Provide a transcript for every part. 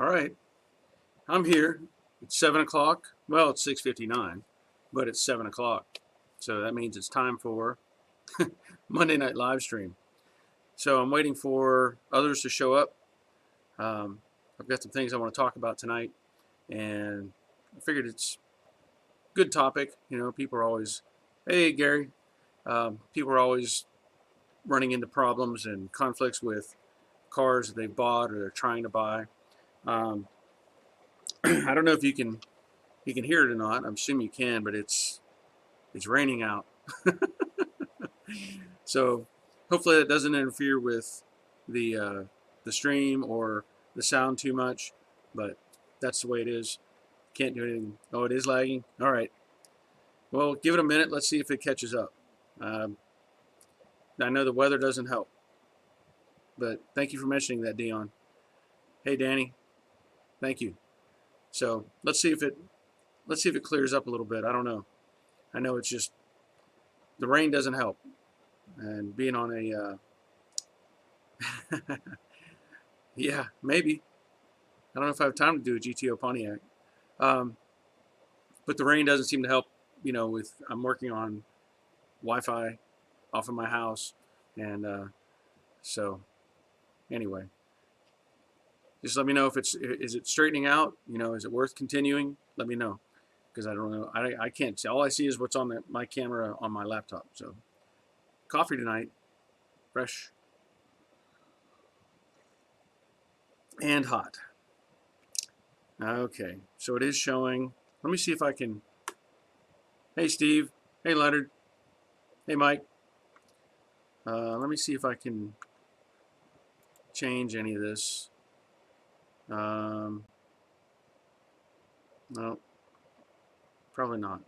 All right, I'm here. It's 7 o'clock. Well, it's 6:59, but it's 7 o'clock. So that means it's time for Monday Night Live Stream. So I'm waiting for others to show up. Um, I've got some things I want to talk about tonight, and I figured it's a good topic. People are always, hey, Gary, people are always running into problems and conflicts with cars that they bought or they're trying to buy. Um, I don't know if you can hear it or not. I'm assuming you can, but it's raining out. So hopefully that doesn't interfere with the stream or the sound too much. But that's the way it is. Can't do anything. Oh, it is lagging. All right. Well, give it a minute. Let's see if it catches up. Um, I know the weather doesn't help, but thank you for mentioning that, Dion. Hey, Danny. Thank you. So let's see if it clears up a little bit. I don't know. I know it's just the rain doesn't help, and being on yeah, maybe. I don't know if I have time to do a GTO Pontiac. Um, but the rain doesn't seem to help. With I'm working on Wi-Fi off of my house, and so anyway, just let me know if is it straightening out. Is it worth continuing? Let me know, because I don't know. I can't see. All I see is what's on my camera on my laptop. So coffee tonight, fresh and hot. Okay, so it is showing. Let me see if I can. Hey, Steve. Hey, Leonard. Hey, Mike. Let me see if I can change any of this. No, probably not.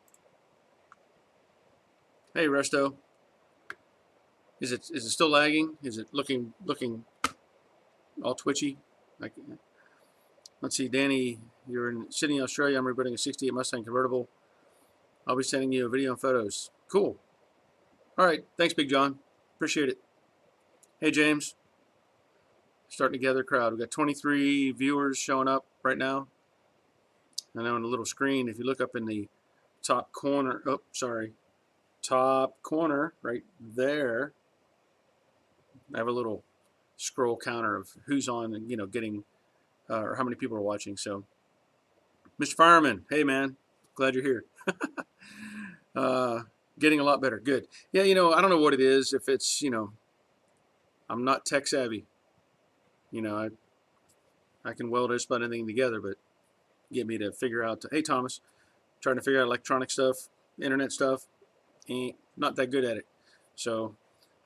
Hey, Resto. Is it still lagging? Is it looking all twitchy? Like, let's see, Danny. You're in Sydney, Australia. I'm rebooting a '68 Mustang convertible. I'll be sending you a video and photos. Cool. All right. Thanks, Big John. Appreciate it. Hey, James. Starting to gather a crowd. We've got 23 viewers showing up right now. I know on the little screen, if you look up in the top corner, top corner right there, I have a little scroll counter of who's on and, getting, or how many people are watching. So, Mr. Fireman, hey, man. Glad you're here. Getting a lot better. Good. Yeah, I don't know what it is. If it's, I'm not tech savvy. I can weld just about anything together, but get me to figure out, hey, Thomas, trying to figure out electronic stuff, internet stuff, ain't not that good at it. So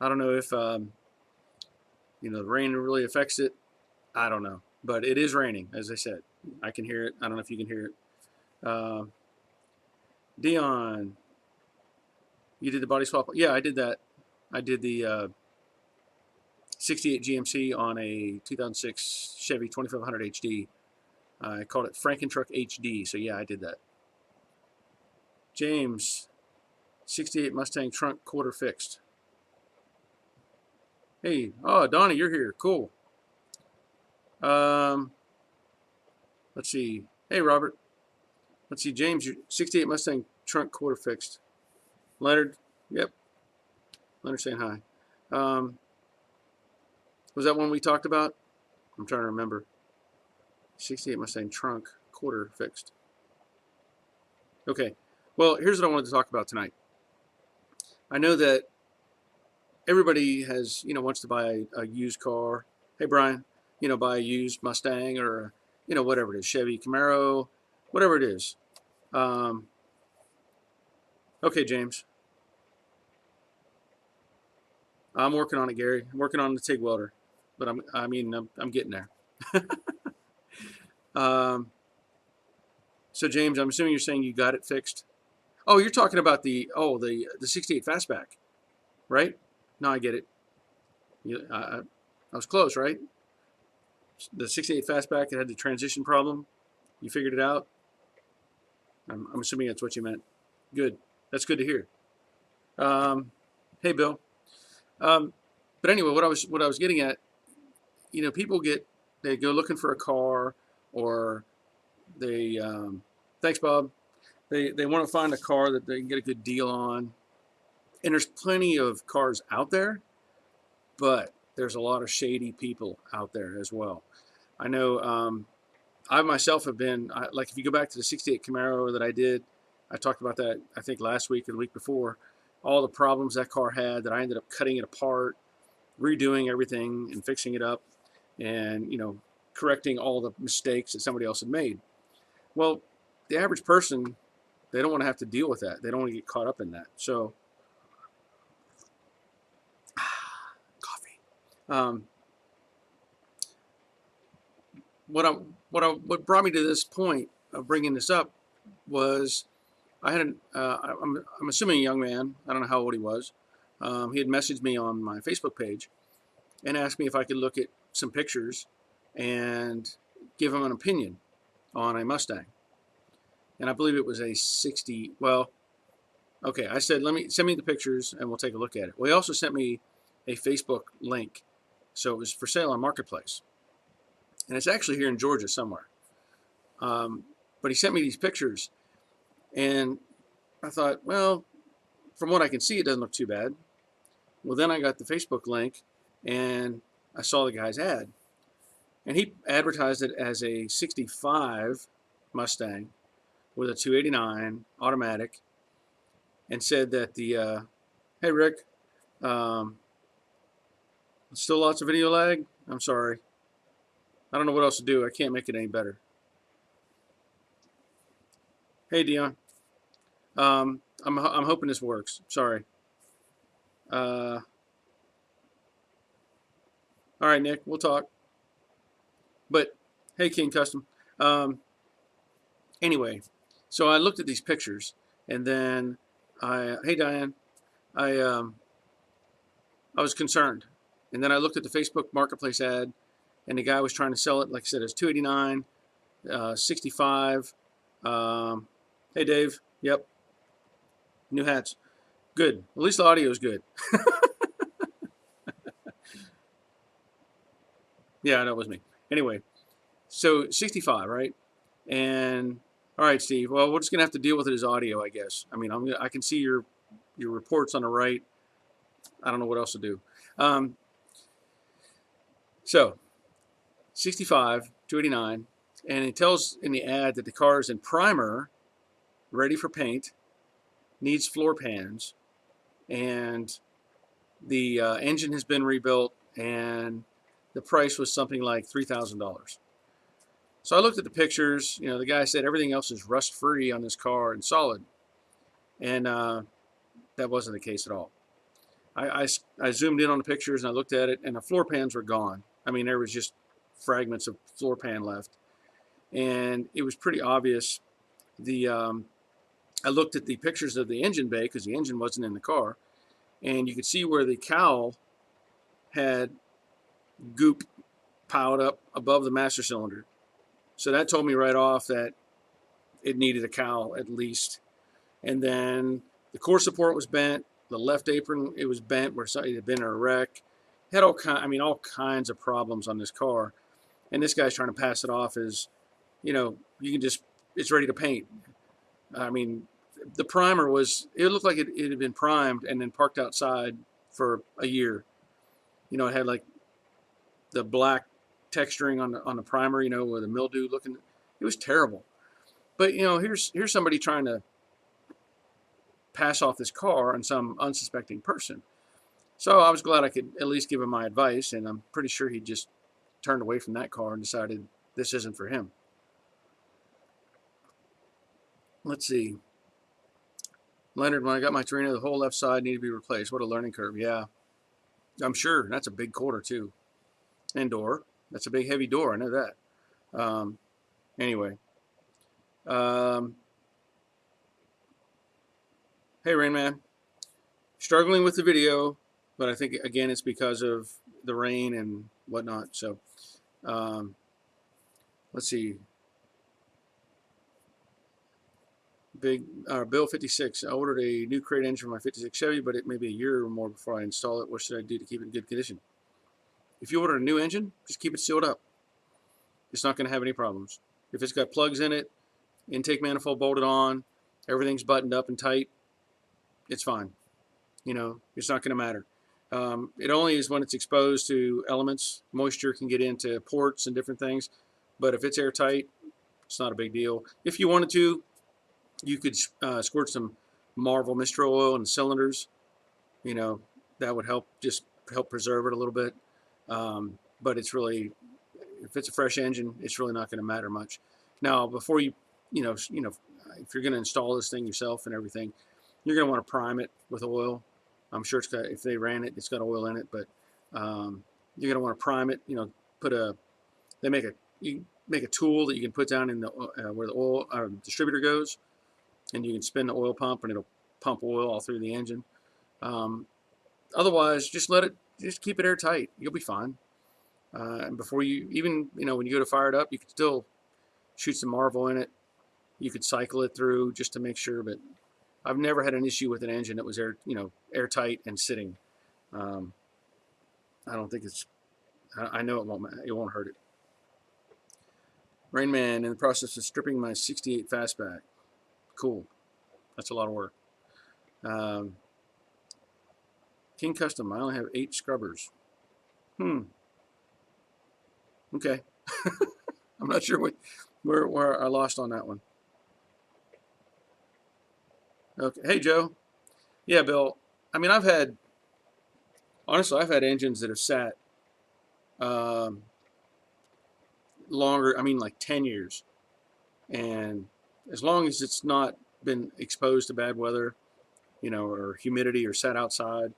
I don't know if, the rain really affects it. I don't know. But it is raining, as I said. I can hear it. I don't know if you can hear it. Dion, you did the body swap? Yeah, I did that. I did the 68 GMC on a 2006 Chevy 2500 HD. I called it Frankentruck HD. So yeah, I did that. James, 68 Mustang trunk quarter fixed. Hey, oh, Donnie, you're here. Cool. Let's see. Hey, Robert. Let's see, James, 68 Mustang trunk quarter fixed. Leonard, yep. Leonard saying hi. Was that one we talked about? I'm trying to remember. 68 Mustang trunk quarter fixed. Okay. Well, here's what I wanted to talk about tonight. I know that everybody has, wants to buy a used car. Hey, Brian, buy a used Mustang or, whatever it is, Chevy Camaro, whatever it is. Okay, James. I'm working on it, Gary. I'm working on the TIG welder, but I'm getting there. So James, I'm assuming you're saying you got it fixed. Oh, you're talking about the 68 Fastback, right? No, I get it. I was close, right? The 68 Fastback that had the transition problem. You figured it out. I'm assuming that's what you meant. Good. That's good to hear. Hey, Bill. But anyway, what I was getting at, people they go looking for a car, or they thanks, Bob. They want to find a car that they can get a good deal on, and there's plenty of cars out there, but there's a lot of shady people out there as well. I know I myself have been, like if you go back to the 68 Camaro that I did, I talked about that I think last week or the week before, all the problems that car had that I ended up cutting it apart, redoing everything and fixing it up, and correcting all the mistakes that somebody else had made. Well, the average person, they don't want to have to deal with that. They don't want to get caught up in that. So coffee. What brought me to this point of bringing this up was I had I'm assuming a young man. I don't know how old he was. He had messaged me on my Facebook page and asked me if I could look at some pictures and give him an opinion on a Mustang. And I believe it was a 60. Well, okay. I said, send me the pictures and we'll take a look at it. Well, he also sent me a Facebook link, so it was for sale on Marketplace, and it's actually here in Georgia somewhere. But he sent me these pictures, and I thought, well, from what I can see, it doesn't look too bad. Well, then I got the Facebook link, and I saw the guy's ad, and he advertised it as a 65 Mustang with a 289 automatic, and said that hey Rick, still lots of video lag? I'm sorry. I don't know what else to do. I can't make it any better. Hey Dion. I'm hoping this works. Sorry. All right, Nick, we'll talk. But hey, King Custom. Anyway, so I looked at these pictures, and then hey Diane, I was concerned, and then I looked at the Facebook Marketplace ad, and the guy was trying to sell it. Like I said, it's 289, 65. Hey Dave. Yep. New hats. Good. At least the audio is good. Yeah, I know it was me. Anyway, so 65, right? And all right, Steve. Well, we're just gonna have to deal with it as audio, I guess. I mean, I can see your reports on the right. I don't know what else to do. So 65, 289, and it tells in the ad that the car is in primer, ready for paint, needs floor pans, and the engine has been rebuilt, and the price was something like $3,000. So I looked at the pictures. The guy said everything else is rust-free on this car and solid, and that wasn't the case at all. I zoomed in on the pictures and I looked at it, and the floor pans were gone. I mean, there was just fragments of floor pan left, and it was pretty obvious. I looked at the pictures of the engine bay because the engine wasn't in the car, and you could see where the cowl had goop piled up above the master cylinder. So that told me right off that it needed a cowl at least. And then the core support was bent. The left apron, it was bent where it had been in a wreck. It had all kinds of problems on this car. And this guy's trying to pass it off as, you can just, it's ready to paint. I mean, the primer it looked like it had been primed and then parked outside for a year. It had like the black texturing on the primer, with the mildew looking. It was terrible. But here's somebody trying to pass off this car on some unsuspecting person. So I was glad I could at least give him my advice, and I'm pretty sure he just turned away from that car and decided this isn't for him. Let's see. Leonard, when I got my Torino, the whole left side needed to be replaced. What a learning curve. Yeah, I'm sure. That's a big quarter too. And door. That's a big heavy door. I know that. Anyway. Hey, Rain Man. Struggling with the video, but I think, again, it's because of the rain and whatnot. So, let's see. Bill 56. I ordered a new crate engine for my 56 Chevy, but it may be a year or more before I install it. What should I do to keep it in good condition? If you order a new engine, just keep it sealed up. It's not going to have any problems. If it's got plugs in it, intake manifold bolted on, everything's buttoned up and tight, it's fine. It's not going to matter. It only is when it's exposed to elements. Moisture can get into ports and different things, but if it's airtight, it's not a big deal. If you wanted to, you could squirt some Marvel Mistral oil in the cylinders. That would just help preserve it a little bit. But it's really, if it's a fresh engine, it's really not going to matter much. Now, before if you're going to install this thing yourself and everything, you're going to want to prime it with oil. I'm sure if they ran it, it's got oil in it, but you're going to want to prime it. They make a tool that you can put down in the where the oil distributor goes, and you can spin the oil pump, and it'll pump oil all through the engine. Otherwise, just keep it airtight. You'll be fine. And before you even, when you go to fire it up, you can still shoot some Marvel in it. You could cycle it through just to make sure, but I've never had an issue with an engine that was airtight and sitting. I don't think I know it won't hurt it. Rainman, in the process of stripping my 68 fastback. Cool. That's a lot of work. King Custom, I only have 8 scrubbers. Okay. I'm not sure where I lost on that one. Okay. Hey, Joe. Yeah, Bill. I mean, I've had engines that have sat longer, like 10 years. And as long as it's not been exposed to bad weather, or humidity, or sat outside,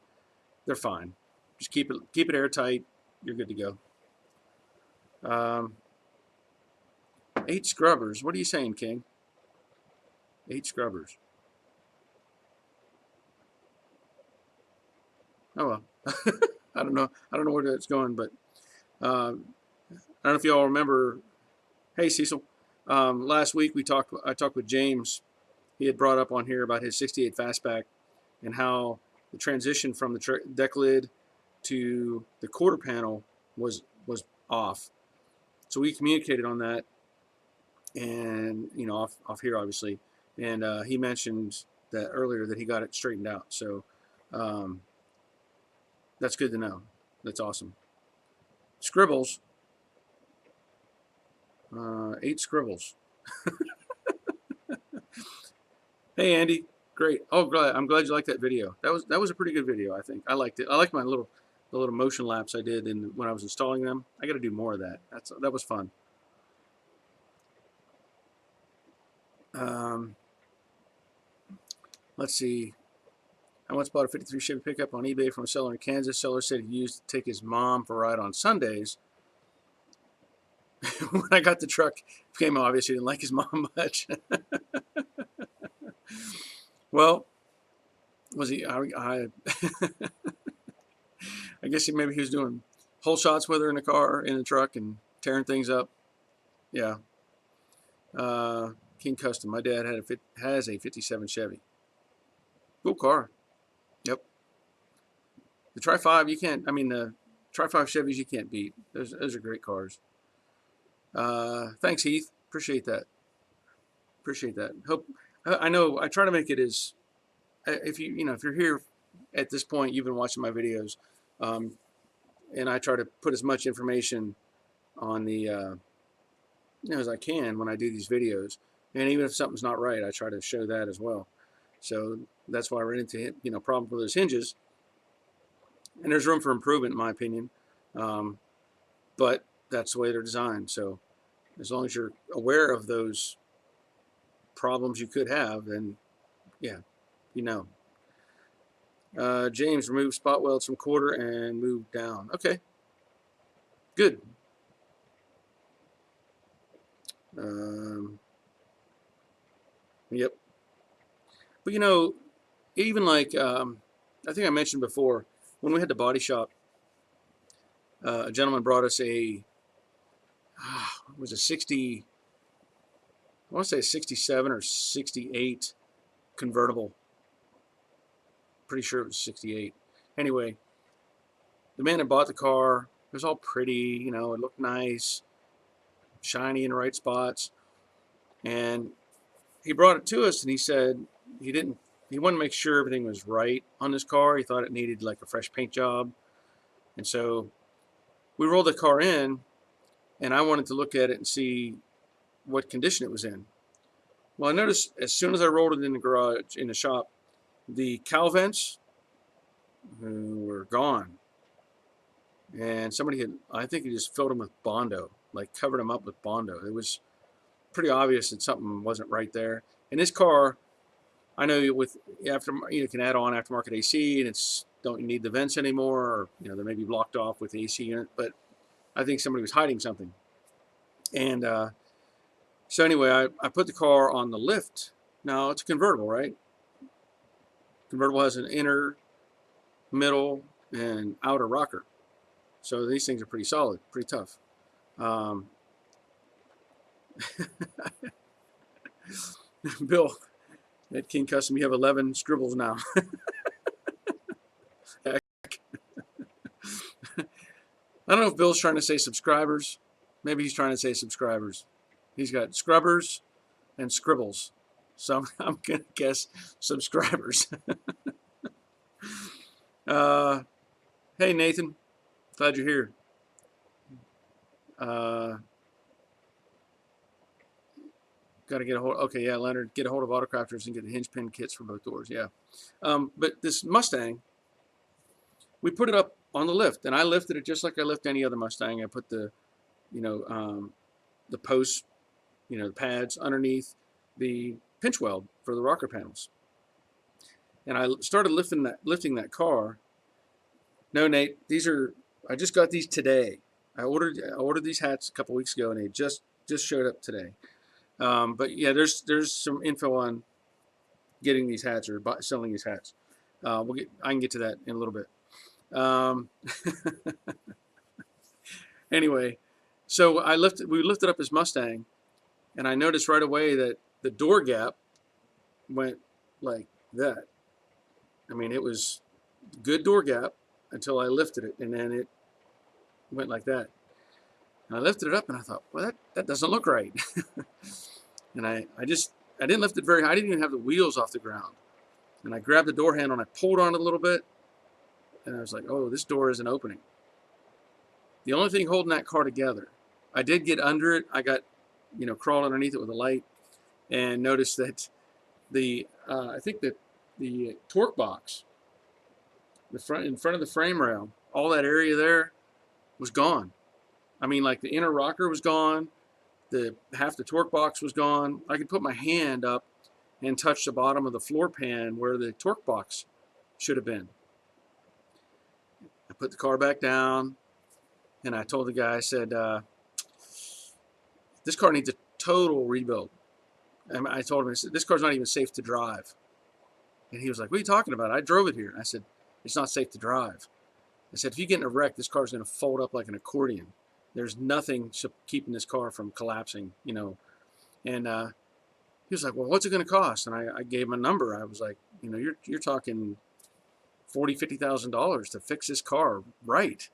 they're fine. Just keep it airtight. You're good to go. 8 scrubbers. What are you saying, King? 8 scrubbers. Oh well. I don't know where that's going, but I don't know if you all remember. Hey, Cecil. Last week I talked with James. He had brought up on here about his 68 fastback and how the transition from the deck lid to the quarter panel was off. So we communicated on that, and off here obviously, and he mentioned that earlier that he got it straightened out. So that's good to know. That's awesome. Scribbles. 8 scribbles. Hey, Andy. Great. Oh, I'm glad you liked that video. That was a pretty good video, I think. I liked it. I liked the little motion laps I did when I was installing them. I got to do more of that. That was fun. Let's see. I once bought a 53 Chevy pickup on eBay from a seller in Kansas. Seller said he used to take his mom for a ride on Sundays. When I got the truck, it became obvious he didn't like his mom much. Well, was he? I guess maybe he was doing whole shots with her in the car, in the truck, and tearing things up. Yeah. King Custom. My dad has a 57 Chevy. Cool car. Yep. The Tri-5 you can't. The Tri-5 Chevys you can't beat. Those are great cars. Thanks, Heath. Appreciate that. Hope I know. I try to make it as if you're here at this point, you've been watching my videos, and I try to put as much information on the as I can when I do these videos. And even if something's not right, I try to show that as well. So that's why I ran into problem with those hinges. And there's room for improvement, in my opinion. But that's the way they're designed. So as long as you're aware of those problems you could have, then yeah, James, remove spot welds from quarter and move down. Okay, good. Yep. But even like I think I mentioned before, when we had the body shop, a gentleman brought us it was a 60, I want to say a 67 or 68 convertible. Pretty sure it was 68. Anyway, the man that bought the car, it was all pretty, it looked nice, shiny in the right spots. And he brought it to us, and he said he wanted to make sure everything was right on this car. He thought it needed like a fresh paint job. And so we rolled the car in, and I wanted to look at it and see what condition it was in. Well, I noticed as soon as I rolled it in the garage, in the shop, the cowl vents were gone. And somebody had, I think he just filled them with Bondo, like covered them up with Bondo. It was pretty obvious that something wasn't right there. And this car, I know with after you can add on aftermarket AC, and it's don't need the vents anymore, or they may be blocked off with the AC unit. But I think somebody was hiding something. And so anyway, I put the car on the lift. Now it's a convertible, right? Convertible has an inner, middle, and outer rocker. So these things are pretty solid, pretty tough. Bill at King Custom, you have 11 scribbles now. I don't know if Bill's trying to say subscribers. Maybe he's trying to say subscribers. He's got scrubbers and scribbles. So I'm going to guess subscribers. Hey, Nathan. Glad you're here. Got to get a hold. Okay, yeah, Leonard, get a hold of Autocrafters and get the hinge pin kits for both doors. Yeah, but this Mustang, we put it up on the lift, and I lifted it just like I lift any other Mustang. I put the, the posts, the pads underneath the pinch weld for the rocker panels, and I started lifting that car. No, Nate, I just got these today. I ordered these hats a couple weeks ago, and they just showed up today. But yeah, there's some info on getting these hats or selling these hats. I can get to that in a little bit. Anyway, so we lifted up his Mustang, and I noticed right away that the door gap went like that. I mean, it was good door gap until I lifted it, and then it went like that. And I lifted it up, and I thought, well, that doesn't look right. And I didn't lift it very high. I didn't even have the wheels off the ground. And I grabbed the door handle, and I pulled on it a little bit, and I was like, oh, this door isn't opening. The only thing holding that car together, I did get under it. I got, crawled underneath it with a light, and noticed that I think that the torque box, in front of the frame rail, all that area there was gone. I mean, like the inner rocker was gone. Half the torque box was gone. I could put my hand up and touch the bottom of the floor pan where the torque box should have been. I put the car back down, and I told the guy, I said, this car needs a total rebuild. And I told him, I said, this car's not even safe to drive. And he was like, what are you talking about? I drove it here. And I said, it's not safe to drive. I said, if you get in a wreck, this car's going to fold up like an accordion. There's nothing keeping this car from collapsing, And he was like, well, what's it going to cost? And I gave him a number. I was like, you're talking $40,000, $50,000 to fix this car right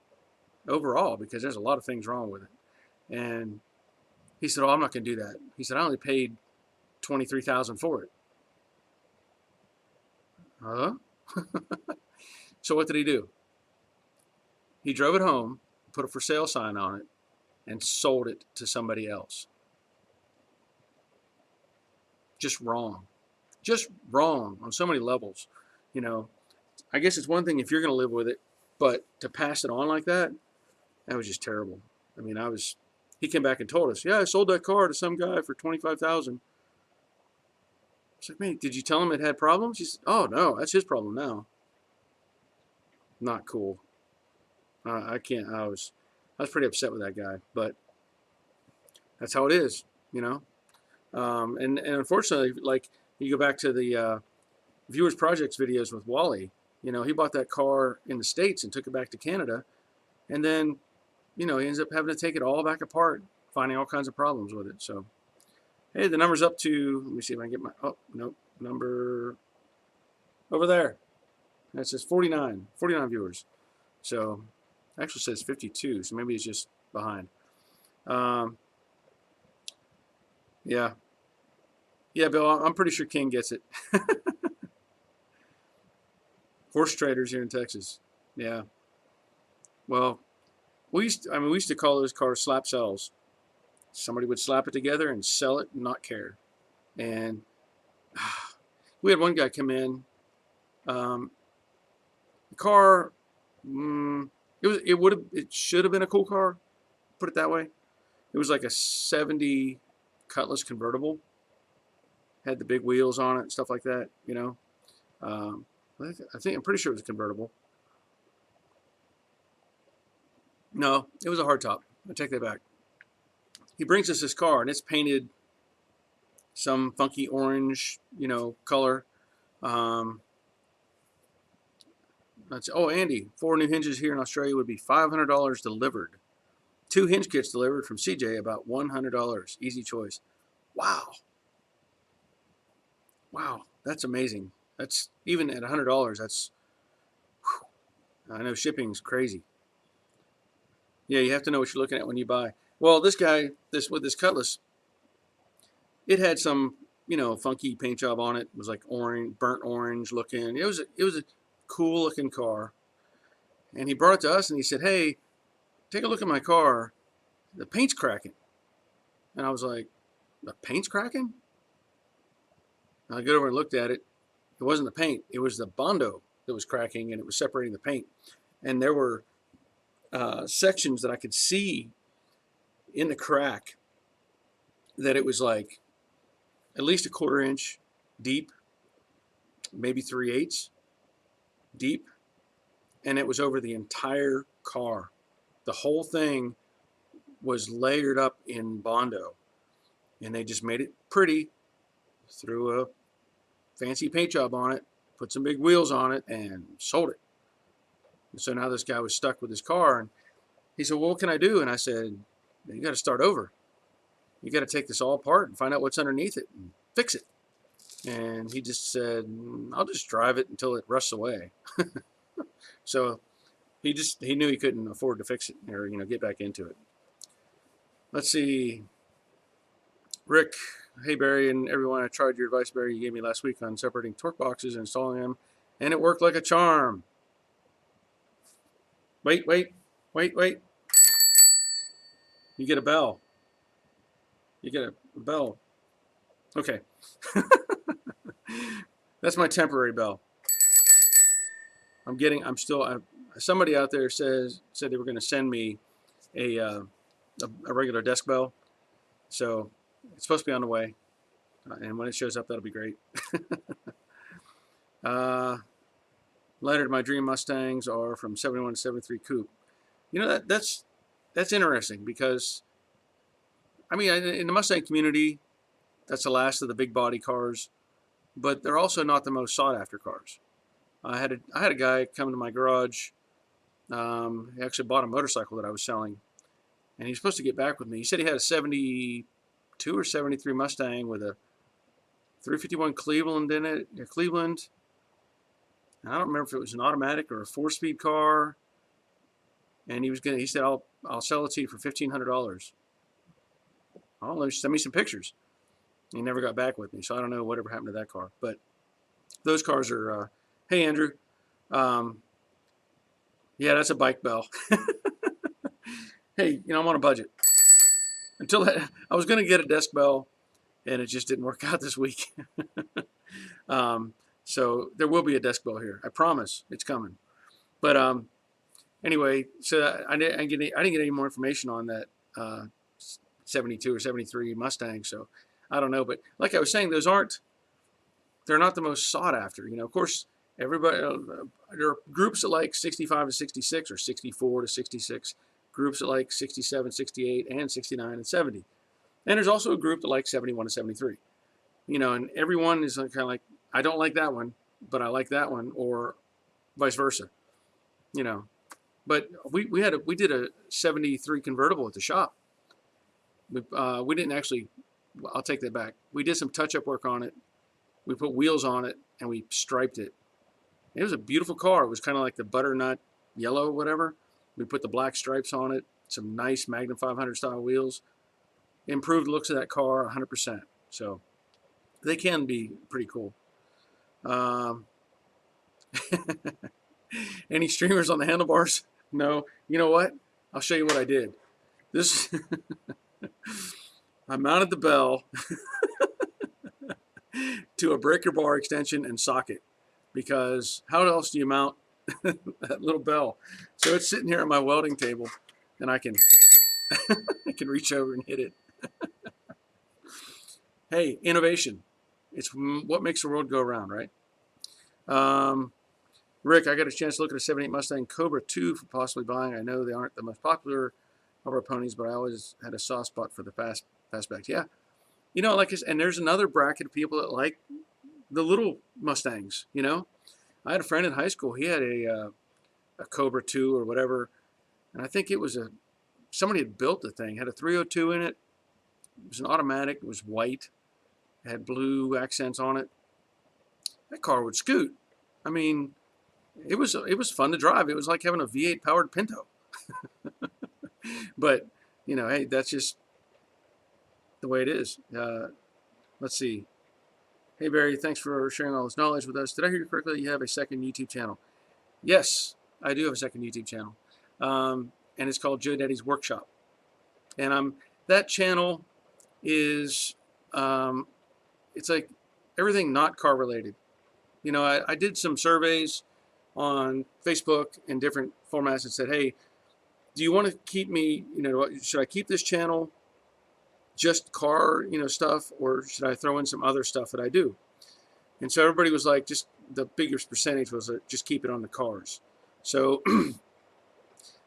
overall, because there's a lot of things wrong with it. And he said, oh, I'm not going to do that. He said, I only paid $23,000 for it. Huh? So what did he do? He drove it home, put a for sale sign on it, and sold it to somebody else. Just wrong. Just wrong on so many levels. I guess it's one thing if you're going to live with it, but to pass it on like that was just terrible. I mean, he came back and told us, yeah, I sold that car to some guy for $25,000. I was like, man, did you tell him it had problems? He said, oh, no, that's his problem now. Not cool. I was pretty upset with that guy, but that's how it is, and unfortunately, like you go back to the Viewers Projects videos with Wally, he bought that car in the States and took it back to Canada, and then, he ends up having to take it all back apart, finding all kinds of problems with it. So, hey, the number's up to, let me see if I can get number over there. That says 49 viewers. So, actually says 52, so maybe it's just behind. Yeah. Yeah, Bill, I'm pretty sure King gets it. Horse traders here in Texas. Yeah. Well, we used to call those cars slap sells. Somebody would slap it together and sell it and not care. And we had one guy come in. The car, it should have been a cool car. Put it that way. It was like a '70 Cutlass convertible. Had the big wheels on it and stuff like that. Um, I'm pretty sure it was a convertible. No, it was a hardtop. I take that back. He brings us this car and it's painted some funky orange, color. Um, Andy, 4 new hinges here in Australia would be $500 delivered. 2 hinge kits delivered from CJ, about $100. Easy choice. Wow. Wow. That's amazing. That's even at $100. I know shipping's crazy. Yeah, you have to know what you're looking at when you buy. Well, this guy, with this Cutlass, it had some, funky paint job on it. It was like orange, burnt orange looking. It was a cool looking car. And he brought it to us and he said, "Hey, take a look at my car. The paint's cracking." And I was like, "The paint's cracking?" And I got over and looked at it. It wasn't the paint. It was the Bondo that was cracking and it was separating the paint. And there were sections that I could see in the crack that it was like at least a 1/4 inch deep, maybe 3/8 deep. And it was over the entire car. The whole thing was layered up in Bondo. And they just made it pretty, threw a fancy paint job on it, put some big wheels on it, and sold it. And so now this guy was stuck with his car, and he said, "Well, what can I do?" And I said, "You got to start over. You got to take this all apart and find out what's underneath it and fix it." And he just said, "I'll just drive it until it rusts away." So he knew he couldn't afford to fix it or get back into it. Let's see, Rick. Hey Barry and everyone, I tried your advice, Barry, you gave me last week on separating torque boxes and installing them, and it worked like a charm. Wait, wait, wait, wait. You get a bell. You get a bell. Okay. That's my temporary bell. Somebody out there said they were going to send me a regular desk bell. So it's supposed to be on the way. And when it shows up, that'll be great. Letter to my dream Mustangs are from 71 to 73 coupe. That's interesting because, I mean, in the Mustang community, that's the last of the big body cars, but they're also not the most sought after cars. I had a guy come to my garage. He actually bought a motorcycle that I was selling, and he's supposed to get back with me. He said he had a 72 or 73 Mustang with a 351 Cleveland in it. Cleveland. And I don't remember if it was an automatic or a 4-speed car. And he said, I'll sell it to you for $1,500. Oh, send me some pictures. He never got back with me, so I don't know whatever happened to that car. But those cars are. Hey Andrew, yeah, that's a bike bell. Hey, I'm on a budget. I was going to get a desk bell, and it just didn't work out this week. So there will be a desk bell here. I promise, it's coming. But anyway, so I didn't get any more information on that 72 or 73 Mustang. So I don't know. But like I was saying, they're not the most sought after. Of course, everybody, there are groups that like 65 to 66 or 64 to 66, groups that like 67, 68, and 69 and 70. And there's also a group that likes 71 to 73. And everyone is kind of like, I don't like that one, but I like that one, or vice versa. But we did a 73 convertible at the shop. We didn't actually. I'll take that back. We did some touch-up work on it. We put wheels on it and we striped it. It was a beautiful car. It was kind of like the butternut yellow, whatever. We put the black stripes on it. Some nice Magnum 500 style wheels. Improved looks of that car 100%. So They can be pretty cool. Um, any streamers on the handlebars? No. You know what? I'll show you what I did. This I mounted the bell to a breaker bar extension and socket, because how else do you mount that little bell? So it's sitting here at my welding table, and I can I can reach over and hit it. Hey, innovation. It's what makes the world go around, right? Um, Rick, I got a chance to look at a '78 Mustang Cobra 2 for possibly buying. I know they aren't the most popular of our ponies, but I always had a soft spot for the fastbacks. Yeah, you know, like, and there's another bracket of people that like the little Mustangs. You know, I had a friend in high school. He had a Cobra 2 or whatever, and I think it was somebody had built the thing. Had a 302 in it. It was an automatic. It was white. It had blue accents on it. That car would scoot. I mean, it was fun to drive. It was like having a V8 powered Pinto. But you know, hey, that's just the way it is. Let's see. Hey Barry, thanks for sharing all this knowledge with us. Did I hear you correctly? You have a second YouTube channel? Yes, I do have a second YouTube channel, and it's called Joe Daddy's Workshop. And that channel is it's like everything not car related. You know, I did some surveys on Facebook in different formats and said, hey, do you want to keep me, you know, should I keep this channel just car, you know, stuff, or should I throw in some other stuff that I do? And so everybody was like, just the biggest percentage was just keep it on the cars. So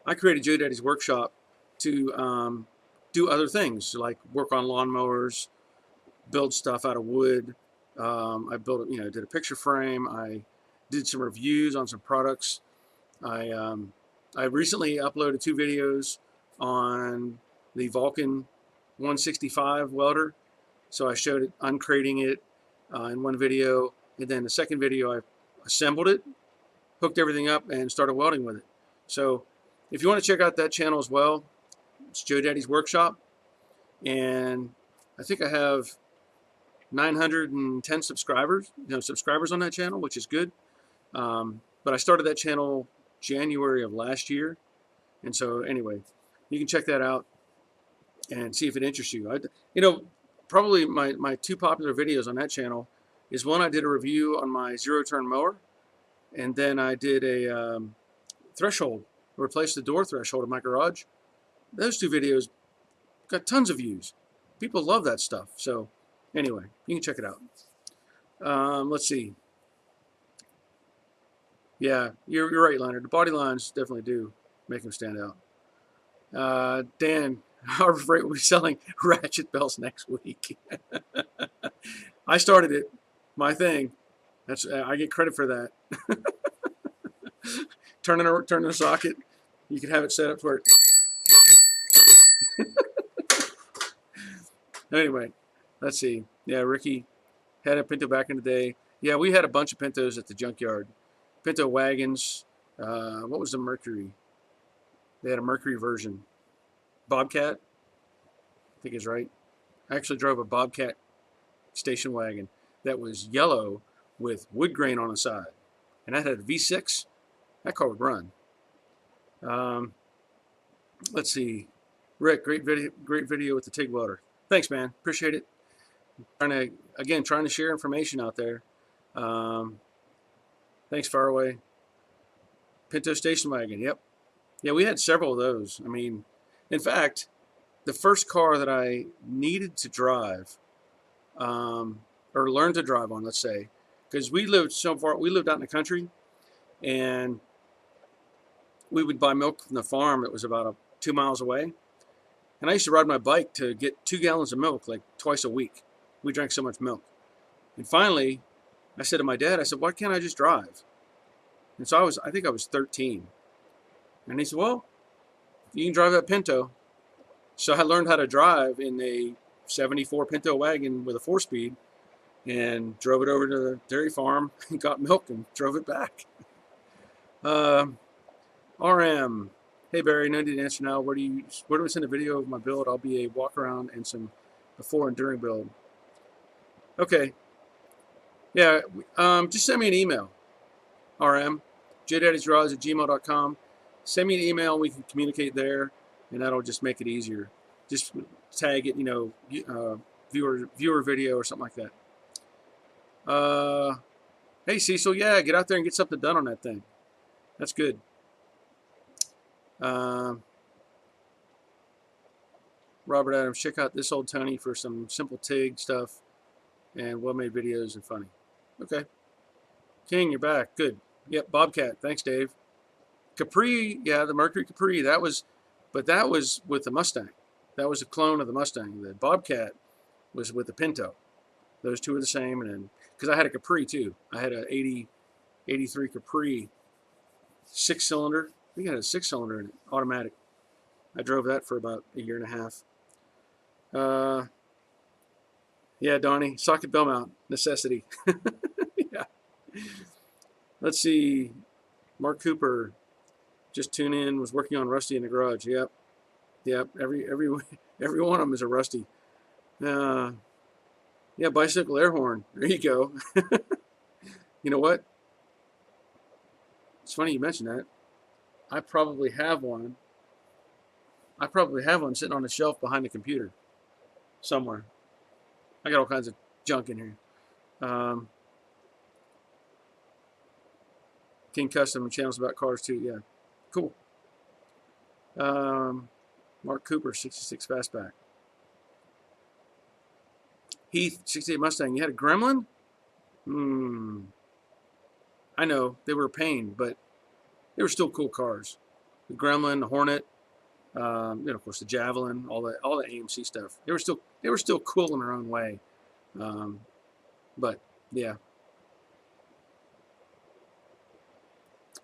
I created Joe Daddy's Workshop to do other things, like work on lawnmowers, build stuff out of wood. I built, you know, did a picture frame. I did some reviews on some products. I recently uploaded 2 videos on the Vulcan 165 welder. So I showed it uncrating it in one video, and then the second video I assembled it, hooked everything up, and started welding with it. So if you want to check out that channel as well, it's Joe Daddy's Workshop, and I think I have 910 subscribers, subscribers on that channel, which is good. But I started that channel January of last year, and so anyway, you can check that out and see if it interests you. Probably my 2 popular videos on that channel is one I did a review on my zero-turn mower, and then I did a threshold, replaced the door threshold in my garage. Those 2 videos got tons of views. People love that stuff. So anyway, you can check it out. Let's see. Yeah, you're right, Leonard. The body lines definitely do make them stand out. Dan, Harbor Freight will be selling ratchet belts next week. I started it, my thing. I get credit for that. Turning the socket, you can have it set up where. Anyway, let's see. Yeah, Ricky had a Pinto back in the day. Yeah, we had a bunch of Pintos at the junkyard. Pinto wagons. What was the Mercury? They had a Mercury version. Bobcat, I think is right. I actually drove a Bobcat station wagon that was yellow with wood grain on the side, and that had a V6. That car would run. Let's see. Rick, great video with the TIG welder. Thanks, man. Appreciate it. Trying to share information out there. Thanks, Faraway. Pinto station wagon. Yep. Yeah, we had several of those. I mean, in fact, the first car that I needed to drive, or learn to drive on, let's say, because we lived out in the country, and we would buy milk from the farm that was about 2 miles away. And I used to ride my bike to get 2 gallons of milk like twice a week. We drank so much milk. And finally, I said to my dad, I said, why can't I just drive? And so I think I was 13. And he said, well, you can drive that Pinto. So I learned how to drive in a 74 Pinto wagon with a 4-speed and drove it over to the dairy farm and got milk and drove it back. RM. Hey Barry, no need to answer now. Where do we send a video of my build? I'll be a walk around and some before and during build. Okay. Yeah, just send me an email, rm, jdaddy'sgarage@gmail.com. Send me an email, and we can communicate there, and that'll just make it easier. Just tag it, viewer video or something like that. Hey, Cecil, yeah, get out there and get something done on that thing. That's good. Robert Adams, check out This Old Tony for some simple TIG stuff and well-made videos and funny. Okay. King, you're back. Good. Yep, Bobcat. Thanks, Dave. Capri, yeah, the Mercury Capri, but that was with the Mustang. That was a clone of the Mustang. The Bobcat was with the Pinto. Those two are the same. And then, because I had a Capri too. I had a 83 Capri 6-cylinder. I think I had a 6-cylinder in it, automatic. I drove that for about a year and a half. Yeah, Donnie, socket bell mount, necessity. Yeah. Let's see. Mark Cooper, just tune in, was working on Rusty in the garage. Yep. Yep. Every one of them is a Rusty. Yeah, bicycle air horn. There you go. You know what? It's funny you mentioned that. I probably have one. Sitting on the shelf behind the computer somewhere. I got all kinds of junk in here. King Custom and channels about cars too. Yeah, cool. Mark Cooper, 66 Fastback. Heath, 68 Mustang. You had a Gremlin? I know they were a pain, but they were still cool cars. The Gremlin, the Hornet, of course the Javelin, all the AMC stuff. They were still cool in their own way. But yeah.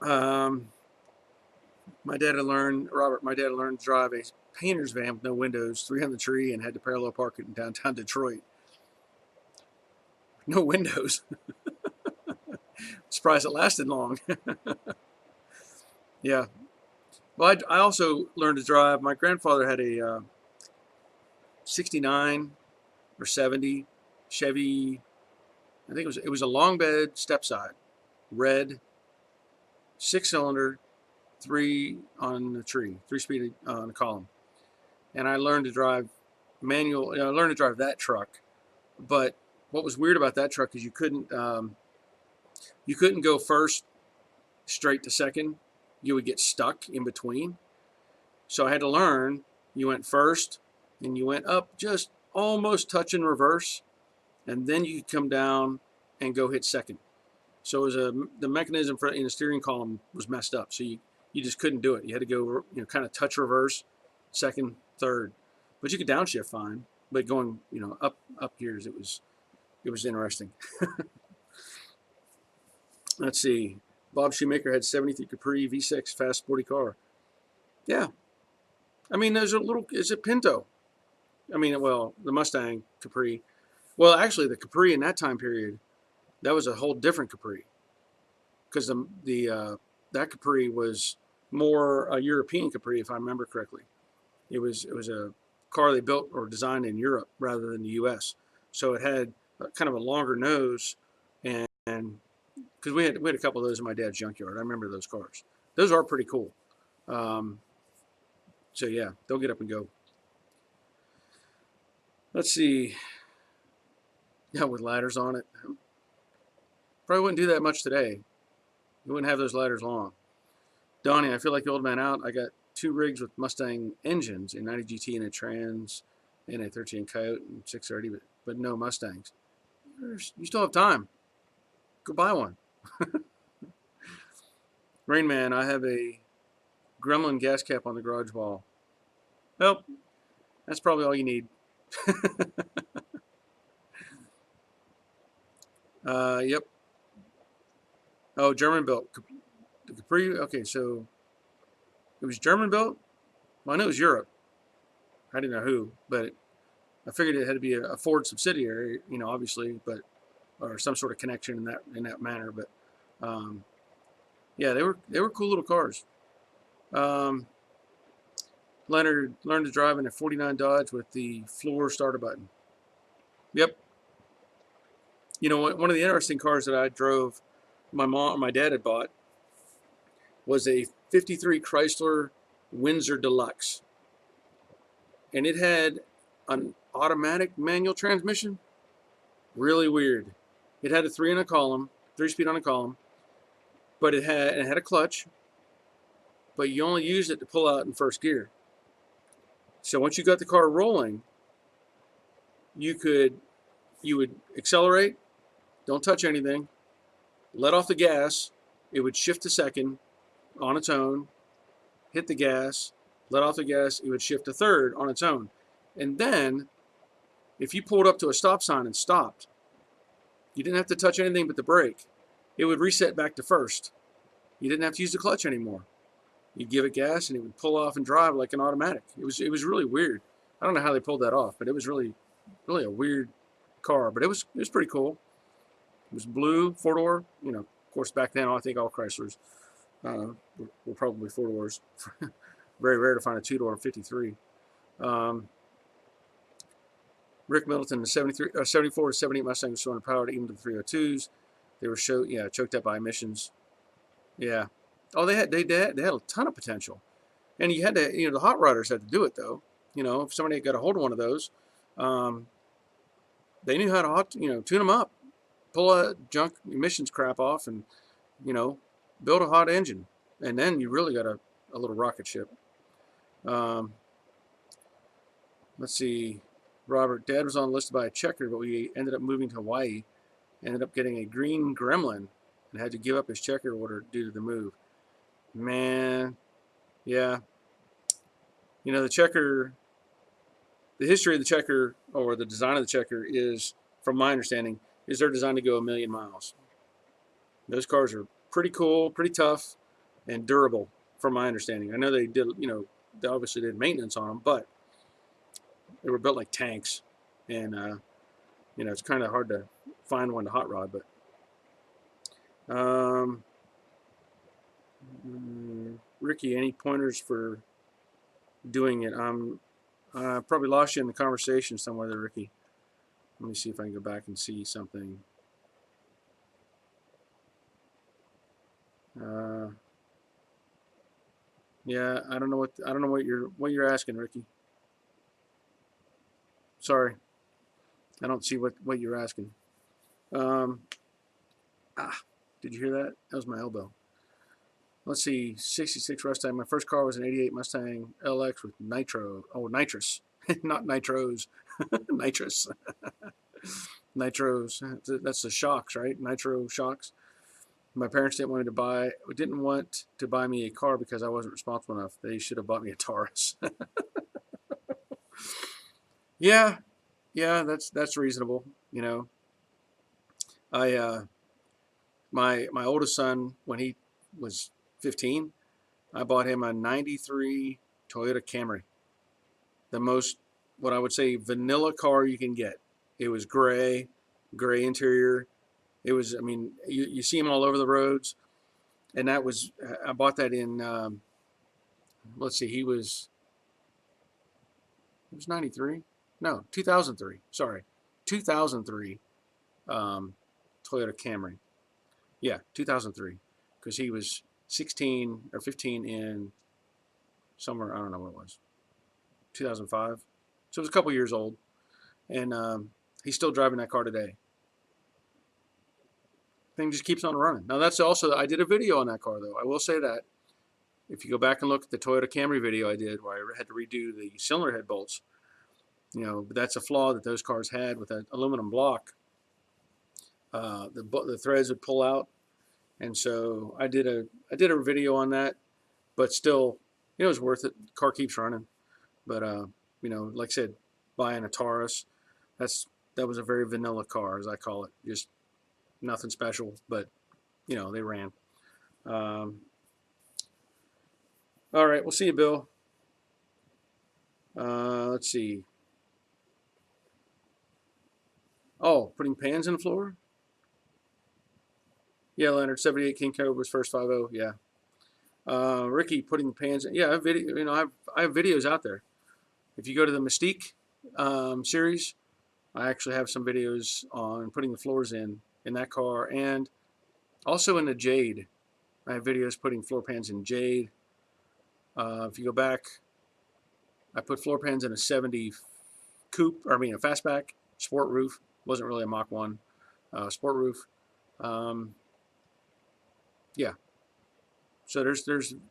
My dad had learned to drive a painter's van with no windows, 3 on the tree, and had to parallel park it in downtown Detroit. No windows. Surprised it lasted long. Yeah. Well, I also learned to drive. My grandfather had a 69 or 70 Chevy. I think it was a long bed stepside, red, 6-cylinder, 3 on the tree, 3-speed on the column. And I learned to drive manual. I learned to drive that truck. But what was weird about that truck is you couldn't go first straight to second. You would get stuck in between. So I had to learn. You went first, and you went up just almost touching reverse, and then you could come down and go hit second. So it was the mechanism in the steering column was messed up. So you just couldn't do it. You had to go kind of touch reverse, second, third, but you could downshift fine. But going up gears, it was interesting. Let's see. Bob Shoemaker had 73 Capri V6 fast sporty car. Yeah. I mean, it's a Pinto. I mean, well, the Mustang Capri. Well, actually, the Capri in that time period, that was a whole different Capri. Because that Capri was more a European Capri, if I remember correctly. It was a car they built or designed in Europe rather than the U.S. So it had kind of a longer nose, and because we had a couple of those in my dad's junkyard. I remember those cars. Those are pretty cool. So yeah, they'll get up and go. Let's see. Yeah, with ladders on it. Probably wouldn't do that much today. You wouldn't have those ladders long. Donnie, I feel like the old man out. I got 2 rigs with Mustang engines, a 90 GT and a Trans, and a 13 Coyote and 630, but no Mustangs. You still have time. Go buy one. Rain Man, I have a Gremlin gas cap on the garage wall. Well, that's probably all you need. Yep. Oh, German built. The Capri, okay, so it was German built? Well, I know it was Europe. I didn't know who, but I figured it had to be a Ford subsidiary, obviously, or some sort of connection in that manner. But yeah, they were cool little cars. Leonard learned to drive in a 49 Dodge with the floor starter button. Yep. You know, one of the interesting cars that I drove, my dad had bought, was a '53 Chrysler Windsor Deluxe, and it had an automatic manual transmission. Really weird. It had a 3-speed on a column, but it had a clutch, but you only used it to pull out in first gear. So once you got the car rolling, you would accelerate, don't touch anything, let off the gas, it would shift to second on its own, hit the gas, let off the gas, it would shift to third on its own. And then if you pulled up to a stop sign and stopped, you didn't have to touch anything but the brake. It would reset back to first. You didn't have to use the clutch anymore. You'd give it gas and it would pull off and drive like an automatic. It was really weird. I don't know how they pulled that off, but it was really a weird car. But it was pretty cool. It was blue, 4-door. You know, of course, back then I think all Chryslers were probably 4-doors. Very rare to find a 2-door 53. Rick Middleton, the 74 to 78 Mustang was underpowered even to the 302s. They were choked up by emissions. Yeah. Oh, they had a ton of potential, and you had to, the hot rodders had to do it though. You know, if somebody got a hold of one of those, they knew how to tune them up, pull a junk emissions crap off, and build a hot engine, and then you really got a little rocket ship. Let's see, Robert, Dad was on the list to buy a Checker, but we ended up moving to Hawaii, ended up getting a green Gremlin, and had to give up his Checker order due to the move. Man, yeah. The Checker, the history of the Checker, or the design of the Checker is, from my understanding, is they're designed to go 1,000,000 miles. Those cars are pretty cool, pretty tough, and durable, from my understanding. I know they did, they obviously did maintenance on them, but they were built like tanks, and it's kind of hard to find one to hot rod. But Ricky, any pointers for doing it? Probably lost you in the conversation somewhere there, Ricky. Let me see if I can go back and see something. Yeah, I don't know what you're asking, Ricky. Sorry, I don't see what you're asking. Did you hear that? That was my elbow. Let's see, 66 Mustang. My first car was an 88 Mustang LX with nitrous, not nitros, nitrous. Nitros, that's the shocks, right? Nitro shocks. My parents didn't want to buy me a car because I wasn't responsible enough. They should have bought me a Taurus. Yeah, that's reasonable. I my oldest son, when he was 15, I bought him a '93 Toyota Camry, the most, what I would say, vanilla car you can get. It was gray interior. It was, I mean, you see them all over the roads, and I bought that in, let's see, he was 93? No, 2003. Sorry, 2003 Toyota Camry. Yeah, 2003, because he was 16 or 15 in somewhere, I don't know what it was, 2005. So it was a couple years old, and he's still driving that car today. Thing just keeps on running. Now that's also, I did a video on that car though. I will say that if you go back and look at the Toyota Camry video I did, where I had to redo the cylinder head bolts, but that's a flaw that those cars had with that aluminum block. The threads would pull out, and so I did a video on that, but still, it was worth it. The car keeps running, but like I said, buying a Taurus, that was a very vanilla car, as I call it, just nothing special, but they ran. All right, we'll see you, Bill. Let's see. Oh, putting pans in the floor? Yeah, Leonard, 78 King Cobra's first 5.0. Yeah. Ricky, putting pans in. Yeah, I have video. I have videos out there. If you go to the Mystique series, I actually have some videos on putting the floors in that car, and also in the Jade. I have videos putting floor pans in Jade. If you go back, I put floor pans in a 70 coupe, or I mean a fastback sport roof. Wasn't really a Mach 1 sport roof. Um, yeah. So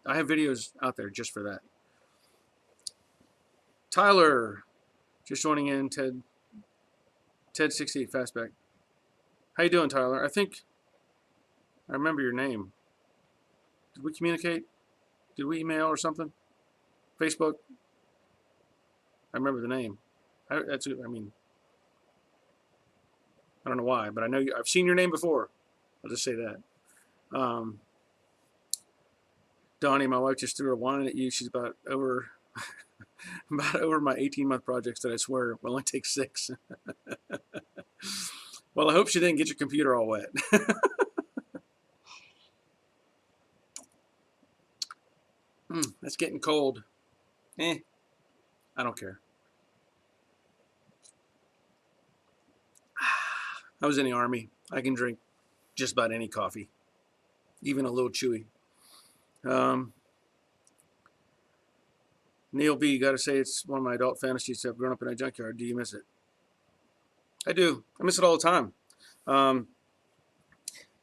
I have videos out there just for that. Tyler, just joining in. Ted 68 fastback. How you doing, Tyler? I think I remember your name. Did we communicate? Did we email or something? Facebook? I remember the name. I mean, I don't know why, but I know I've seen your name before. I'll just say that. Um, Donnie, my wife just threw a whine at you. She's about over about over my 18-month projects that I swear will only take 6. Well, I hope she didn't get your computer all wet. That's getting cold. I don't care. I was in the Army. I can drink just about any coffee, even a little chewy. Um, Neil B, got to say it's one of my adult fantasies to have grown up in a junkyard. Do you miss it? I do. I miss it all the time. Um,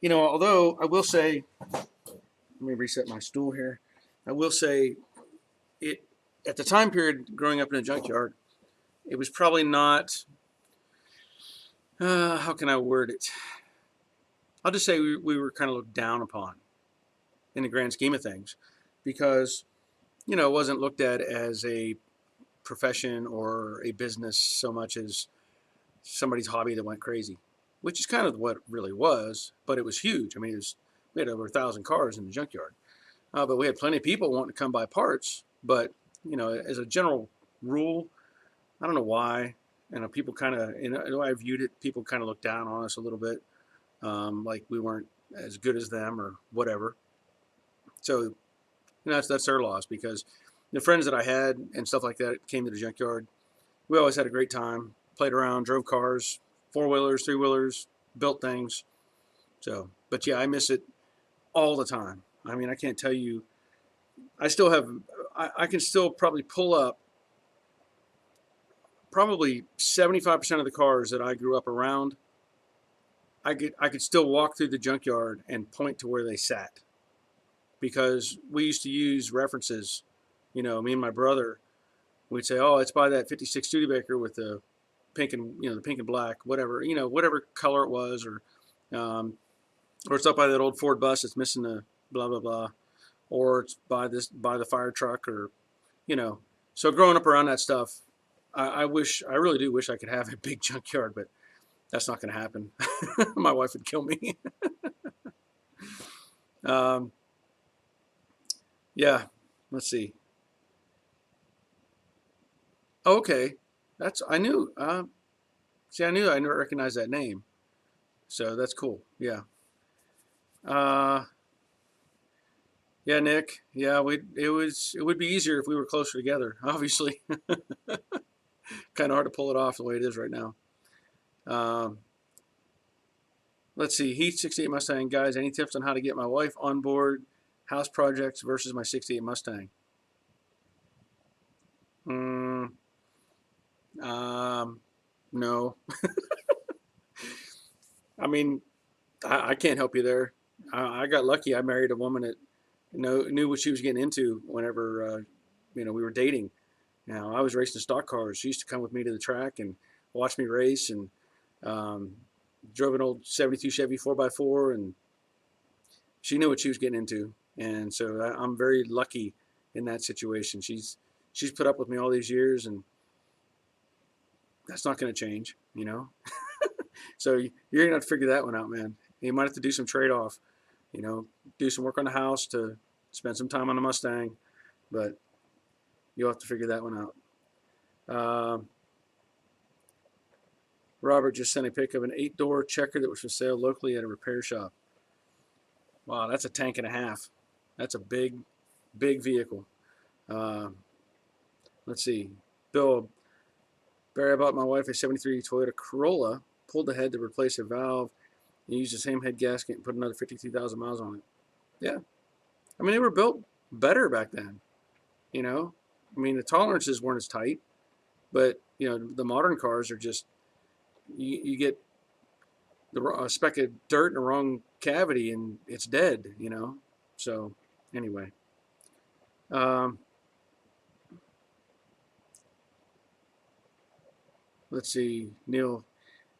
although I will say, let me reset my stool here. I will say, it at the time period growing up in a junkyard, it was probably not. How can I word it? I'll just say we were kind of looked down upon in the grand scheme of things, because it wasn't looked at as a profession or a business so much as somebody's hobby that went crazy, which is kind of what it really was. But it was huge. I mean, we had over 1,000 cars in the junkyard, but we had plenty of people wanting to come buy parts. But as a general rule, I don't know why. People kind of, the way I viewed it, people kind of looked down on us a little bit, like we weren't as good as them or whatever. So that's their loss, because the friends that I had and stuff like that came to the junkyard. We always had a great time, played around, drove cars, 4-wheelers, 3-wheelers, built things. So, but yeah, I miss it all the time. I mean, I can't tell you. I still have. I can still probably pull up probably 75% of the cars that I grew up around. I could still walk through the junkyard and point to where they sat, because we used to use references. Me and my brother, we'd say, "Oh, it's by that '56 Studebaker with the pink and the pink and black, whatever whatever color it was, um, or it's up by that old Ford bus that's missing the blah blah blah, or it's by the fire truck, or you know." So growing up around that stuff, I really do wish I could have a big junkyard, but that's not going to happen. My wife would kill me. um, yeah, let's see. Oh, okay, that's I knew. See, I knew I recognized that name, so that's cool. Yeah. Uh, yeah, Nick. Yeah, it would be easier if we were closer together. Obviously, kind of hard to pull it off the way it is right now. Um, let's see. Heat 68 Mustang, guys. Any tips on how to get my wife on board house projects versus my 68 Mustang? Mm, um, no. I mean, I can't help you there. I got lucky. I married a woman that knew what she was getting into whenever we were dating. Now, I was racing stock cars. She used to come with me to the track and watch me race, and um, drove an old '72 Chevy 4x4, and she knew what she was getting into. And so I'm very lucky in that situation. She's put up with me all these years, and that's not going to change. So you're going to have to figure that one out, man. You might have to do some trade off, do some work on the house to spend some time on the Mustang, but you'll have to figure that one out. Robert just sent a pic of an 8-door checker that was for sale locally at a repair shop. Wow, that's a tank and a half. That's a big, big vehicle. Uh, let's see. Bill Barry, I bought my wife a 73 Toyota Corolla, pulled the head to replace a valve, and used the same head gasket and put another 52,000 miles on it. Yeah. I mean, they were built better back then, you know? I mean, the tolerances weren't as tight, but, the modern cars are just, you get a speck of dirt in the wrong cavity and it's dead. So, anyway. Um, let's see, Neil.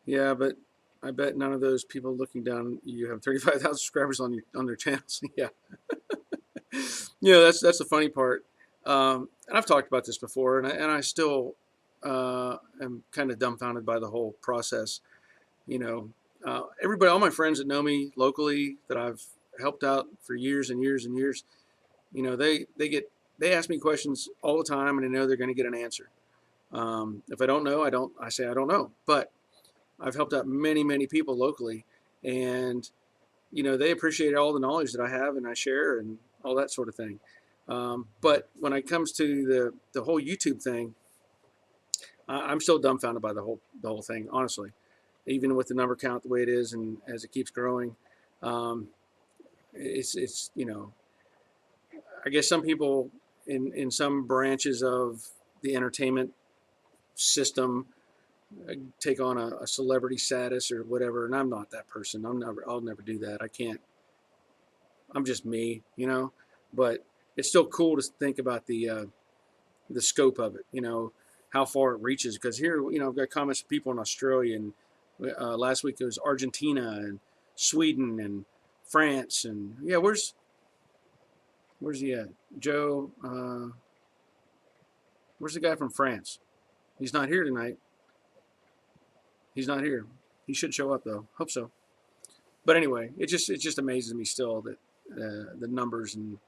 Yeah, but I bet none of those people looking down you have 35,000 subscribers on their channels. Yeah, that's the funny part. And I've talked about this before, and I still am kind of dumbfounded by the whole process. You know, everybody, all my friends that know me locally, that I've helped out for years and years and years, they ask me questions all the time, and they know they're going to get an answer. If I don't know, I don't. I say I don't know. But I've helped out many, many people locally, and they appreciate all the knowledge that I have and I share and all that sort of thing. But when it comes to the whole YouTube thing, I'm still dumbfounded by the whole thing, honestly. Even with the number count the way it is, and as it keeps growing, um, it's I guess some people in some branches of the entertainment system take on a celebrity status or whatever, and I'm not that person. I'll never do that. I can't. I'm just me. But it's still cool to think about the scope of it. How far it reaches. Because here, I've got comments from people in Australia, and last week it was Argentina and Sweden and France, and yeah, where's he at? Joe, where's the guy from France? He's not here tonight. He's not here. He should show up though. Hope so. But anyway, it just amazes me still that the numbers and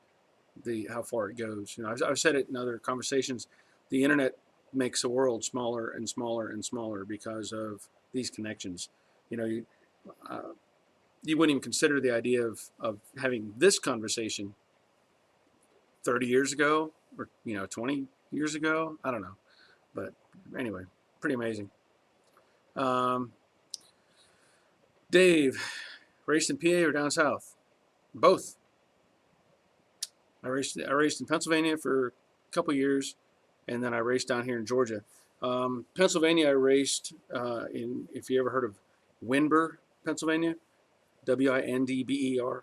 the how far it goes. I've said it in other conversations. The internet makes the world smaller and smaller and smaller because of these connections. You know, you, uh, you wouldn't even consider the idea of having this conversation 30 years ago or 20 years ago. I don't know, but anyway, pretty amazing. Um, Dave, raced in PA or down south? Both. I raced in Pennsylvania for a couple years, and then I raced down here in Georgia. Pennsylvania, I raced in. If you ever heard of Windber, Pennsylvania, Windber.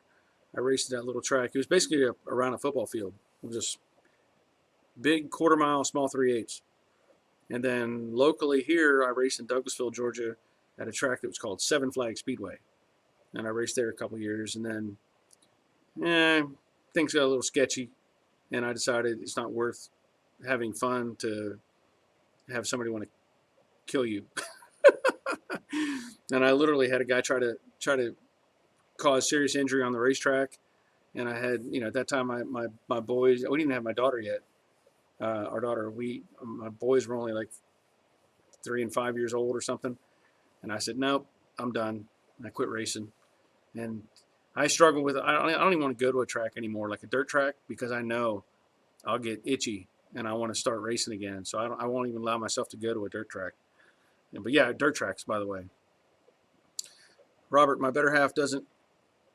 I raced at that little track. It was basically around a football field. It was a big quarter mile, small 3/8. And then locally here, I raced in Douglasville, Georgia, at a track that was called Seven Flag Speedway, and I raced there a couple years, and then things got a little sketchy, and I decided it's not worth having fun to have somebody want to kill you. And I literally had a guy try to cause serious injury on the racetrack. And I had, at that time, my boys, we didn't have my daughter yet. Our daughter, my boys were only like 3 and 5 years old or something. And I said, nope, I'm done. And I quit racing. And I struggle with it. I don't even want to go to a track anymore, like a dirt track, because I know I'll get itchy and I want to start racing again. So I won't even allow myself to go to a dirt track. But yeah, dirt tracks, by the way. Robert, my better half doesn't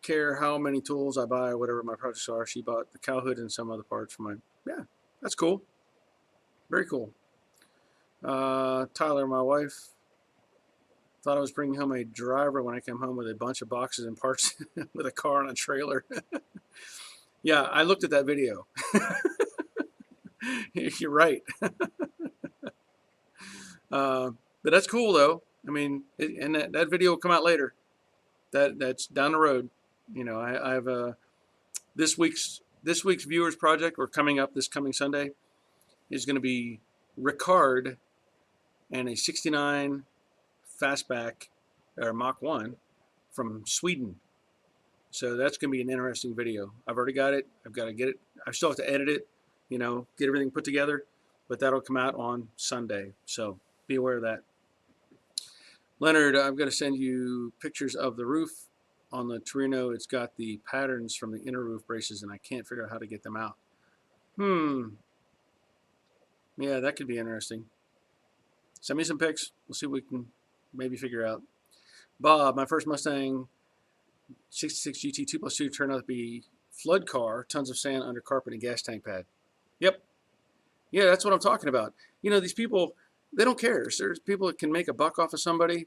care how many tools I buy or whatever my projects are. She bought the cow hood and some other parts for my. Yeah, that's cool. Very cool. Tyler, my wife, thought I was bringing home a driver when I came home with a bunch of boxes and parts with a car and a trailer. Yeah, I looked at that video. You're right. But that's cool though. I mean, and that video will come out later. That's down the road. I have this week's viewers project, or coming up this coming Sunday, is going to be Ricard and a '69 fastback or Mach 1 from Sweden. So that's going to be an interesting video. I've already got it. I've got to get it. I still have to edit it, get everything put together, but that'll come out on Sunday. So be aware of that. Leonard, I've got to send you pictures of the roof on the Torino. It's got the patterns from the inner roof braces, and I can't figure out how to get them out. Yeah, that could be interesting. Send me some pics. We'll see what we can maybe figure out. Bob, my first Mustang 66 GT 2+2 turned out to be flood car, tons of sand under carpet and gas tank pad. Yep. Yeah, that's what I'm talking about. These people, they don't care. There's people that can make a buck off of somebody,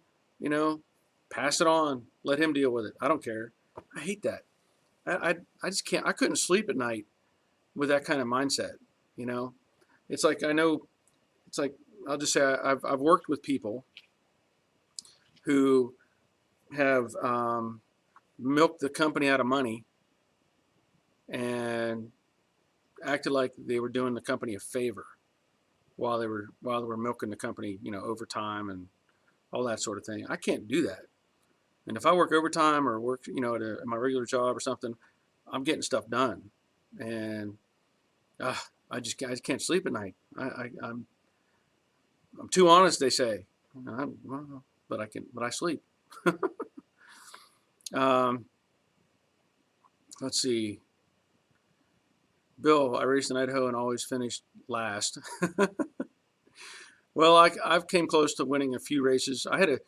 pass it on, let him deal with it. I don't care. I hate that. I just can't. I couldn't sleep at night with that kind of mindset. You know, it's like I know. It's like I'll just say I've worked with people who have milked the company out of money and acted like they were doing the company a favor while they were milking the company, overtime and all that sort of thing. I can't do that. And if I work overtime or work, at my regular job or something, I'm getting stuff done. And I just can't sleep at night. I'm too honest, they say. Well, but I sleep. um, let's see. Bill, I raced in Idaho and always finished last. Well, I've came close to winning a few races. I had a,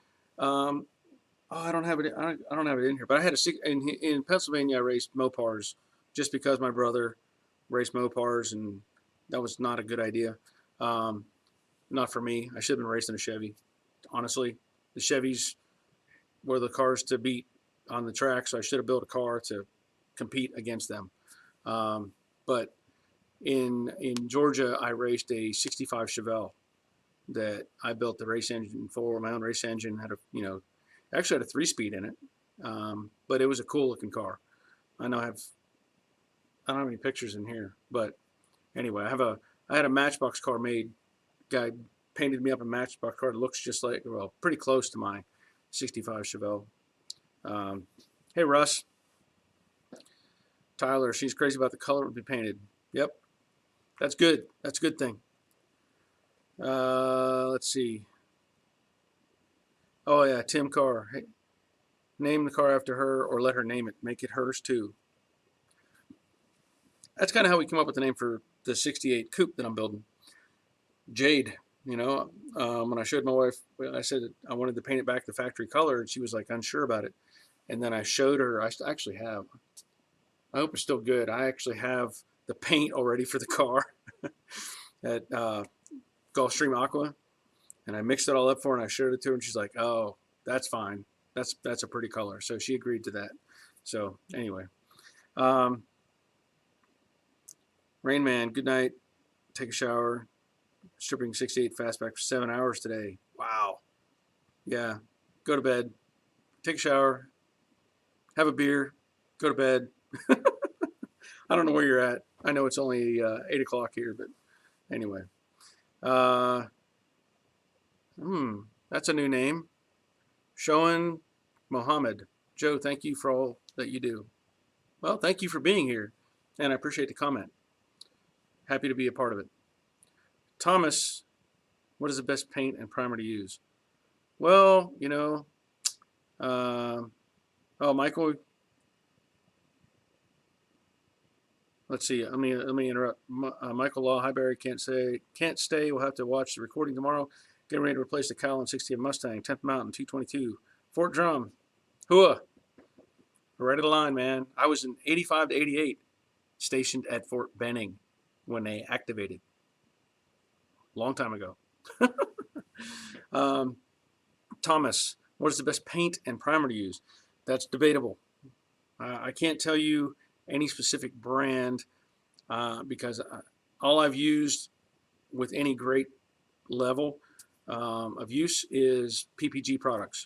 I don't have it. I don't have it in here, but I had in Pennsylvania. I raced Mopars just because my brother raced Mopars, and that was not a good idea. Um, not for me. I should have been racing a Chevy. Honestly, the Chevys were the cars to beat on the track, so I should have built a car to compete against them. But in Georgia, I raced a '65 Chevelle that I built the race engine for. My own race engine had actually had a 3-speed in it, but it was a cool looking car. I know I don't have any pictures in here, but anyway, I had a Matchbox car made. Guy painted me up a Matchbox car that looks just like, well, pretty close to my '65 Chevelle. Hey Russ, Tyler, she's crazy about the color it would be painted. Yep, that's good. That's a good thing. Let's see. Oh yeah, Tim Carr. Hey, name the car after her or let her name it. Make it hers too. That's kind of how we come up with the name for the '68 coupe that I'm building. Jade. When I showed my wife, I said I wanted to paint it back the factory color, and she was like unsure about it. And then I showed her. I actually have. I hope it's still good. I actually have the paint already for the car at Gulfstream Aqua, and I mixed it all up for her, and I showed it to her, and she's like, "Oh, that's fine. That's a pretty color." So she agreed to that. So anyway, Rain Man, good night. Take a shower. Stripping 68 fastback for 7 hours today. Wow. Yeah. Go to bed. Take a shower. Have a beer. Go to bed. I don't know where you're at. I know it's only 8 o'clock here, but anyway. That's a new name. Shoan Mohammed. Joe, thank you for all that you do. Well, thank you for being here, and I appreciate the comment. Happy to be a part of it. Thomas, what is the best paint and primer to use? Well, Michael, let's see. Let me interrupt. Michael Law, Highbury can't stay. We'll have to watch the recording tomorrow. Getting ready to replace the cowl and 60 Mustang, 10th Mountain, 222, Fort Drum, Hua. Right of the line, man. I was in 85 to 88, stationed at Fort Benning when they activated. Long time ago. Thomas, what is the best paint and primer to use? That's debatable. I can't tell you any specific brand because all I've used with any great level of use is PPG products.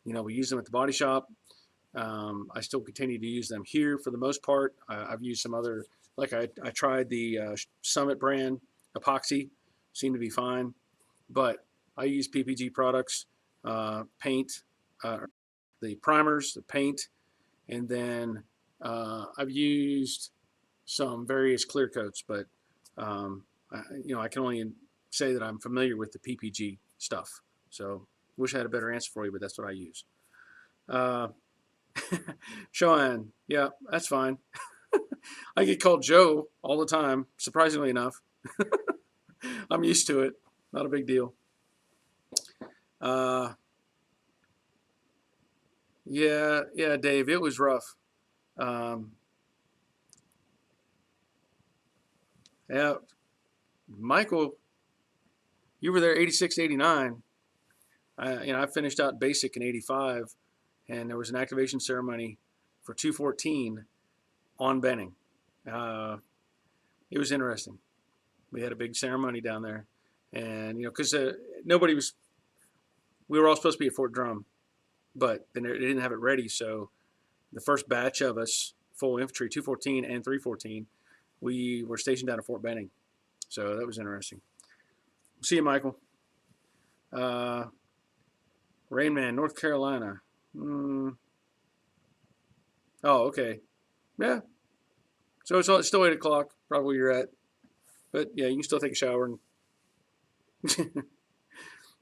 We use them at the body shop. I still continue to use them here for the most part. I've used some other, like I tried the Summit brand epoxy, seemed to be fine, but I use PPG products, paint, the primers, the paint, and then I've used some various clear coats, but I can only say that I'm familiar with the PPG stuff. So wish I had a better answer for you, but that's what I use. Sean, yeah, that's fine. I get called Joe all the time, surprisingly enough. I'm used to it. Not a big deal. Uh, yeah, Dave, it was rough. Um, yeah, Michael, you were there 86, 89. I finished out basic in 85, and there was an activation ceremony for 214 on Benning. Uh, it was interesting. We had a big ceremony down there, and because nobody was, we were all supposed to be at Fort Drum, but they didn't have it ready. So the first batch of us, full infantry, 214 and 314, we were stationed down at Fort Benning. So that was interesting. See you, Michael. Uh, Rainman, North Carolina. Mm, oh, okay. Yeah. So it's still 8 o'clock, probably where you're at. But yeah, you can still take a shower and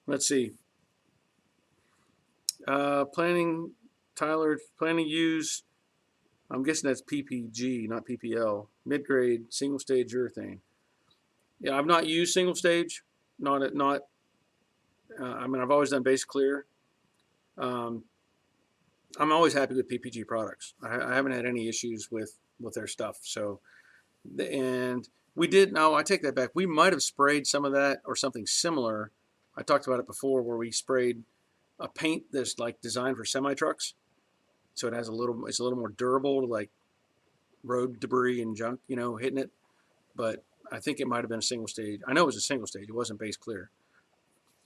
let's see. Planning, Tyler, planning use. I'm guessing that's PPG, not PPL. Mid grade single stage urethane. Yeah, I've not used single stage. Not. I mean, I've always done base clear. Um, I'm always happy with PPG products. I haven't had any issues with their stuff. So, and we did. No, I take that back. We might have sprayed some of that or something similar. I talked about it before, where we sprayed a paint that's like designed for semi trucks, so it's a little more durable to like road debris and junk, hitting it. But I think it might have been a single stage. I know it was a single stage. It wasn't base clear,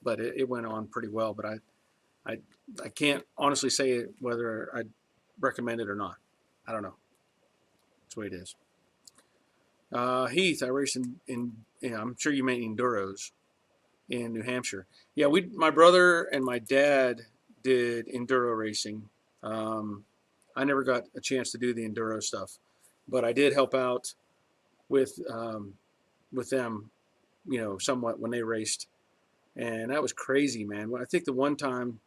but it went on pretty well. But I I can't honestly say whether I'd recommend it or not. I don't know. That's the way it is. Heath, I raced I'm sure you meant enduros in New Hampshire. Yeah, my brother and my dad did enduro racing. Um, I never got a chance to do the enduro stuff, but I did help out with with them, somewhat when they raced, and that was crazy, man. I think the one time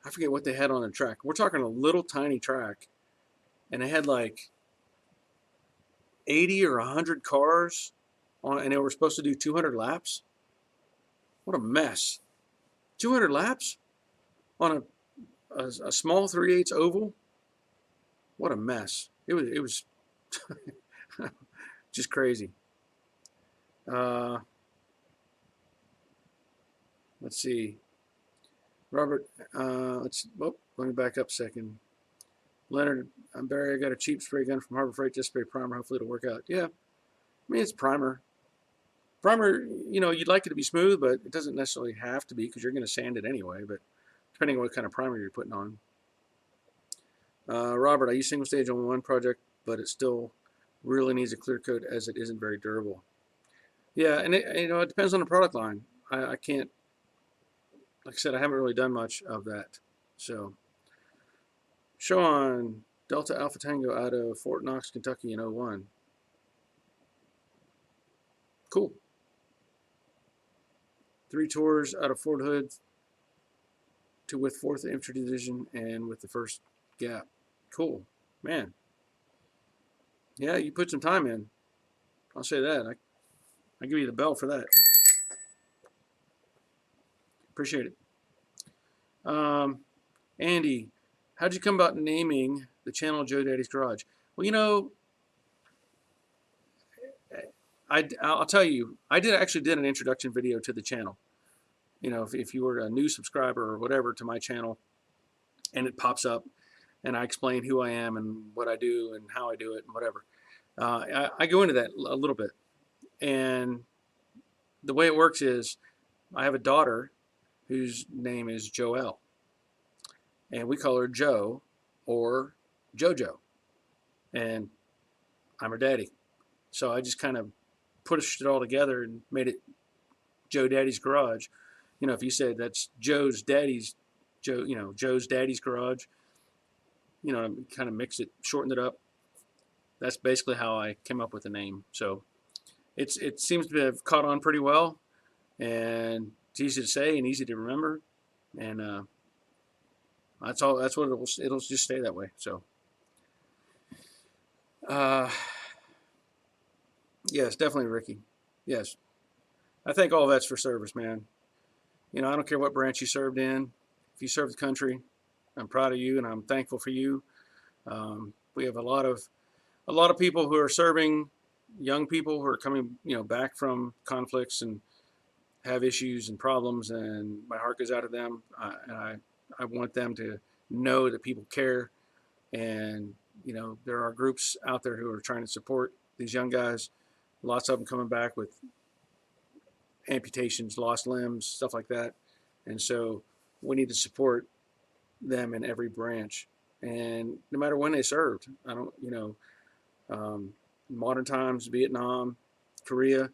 I forget what they had on the track. We're talking a little tiny track, and they had like 80 or 100 cars on, and they were supposed to do 200 laps. What a mess! 200 laps on a small 3/8 oval. What a mess! It was just crazy. Uh, let's see, Robert. Let me back up a second. Leonard, I'm Barry. I got a cheap spray gun from Harbor Freight. Just spray primer. Hopefully it'll work out. Yeah, I mean it's primer. Primer, you'd like it to be smooth, but it doesn't necessarily have to be because you're going to sand it anyway. But depending on what kind of primer you're putting on. Robert, I use single stage on one project, but it still really needs a clear coat as it isn't very durable. Yeah, and it depends on the product line. I can't, like I said, I haven't really done much of that. So, Sean, Delta Alpha Tango out of Fort Knox, Kentucky in '01. Cool. 3 tours out of Fort Hood to with 4th Infantry Division and with the 1st Gap. Cool. Man. Yeah, you put some time in. I'll say that. I give you the bell for that. Appreciate it. Andy, how'd you come about naming the channel Joe Daddy's Garage? Well, I'll tell you, I actually did an introduction video to the channel. If you were a new subscriber or whatever to my channel, and it pops up, and I explain who I am and what I do and how I do it and whatever. I go into that a little bit, and the way it works is I have a daughter whose name is Joelle, and we call her Joe or JoJo, and I'm her daddy. So I just kind of pushed it all together and made it Joe Daddy's Garage. If you said that's Joe's daddy's, Joe's daddy's garage, kind of mix it, shortened it up. That's basically how I came up with the name. So it seems to have caught on pretty well, and it's easy to say and easy to remember, and that's all. That's what it'll just stay that way. So, uh, yes, definitely, Ricky. Yes, I think all that's for service, man. I don't care what branch you served in. If you served the country, I'm proud of you and I'm thankful for you. We have a lot of people who are serving, young people who are coming, back from conflicts and have issues and problems, and my heart goes out to them. I want them to know that people care, and there are groups out there who are trying to support these young guys. Lots of them coming back with amputations, lost limbs, stuff like that, and so we need to support them in every branch, and no matter when they served. I don't, modern times, Vietnam, Korea.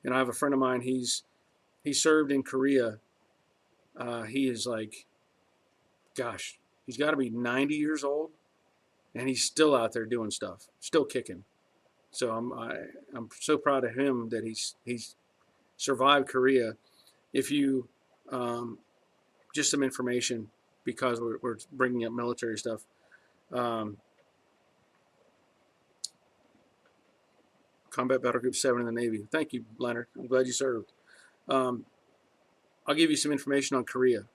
I have a friend of mine. He served in Korea. He is like, gosh, he's got to be 90 years old, and he's still out there doing stuff, still kicking. So I'm so proud of him that he's survived Korea. If you just some information, because we're bringing up military stuff. Um, Combat Battle Group 7 in the Navy. Thank you, Leonard. I'm glad you served. Um, I'll give you some information on Korea.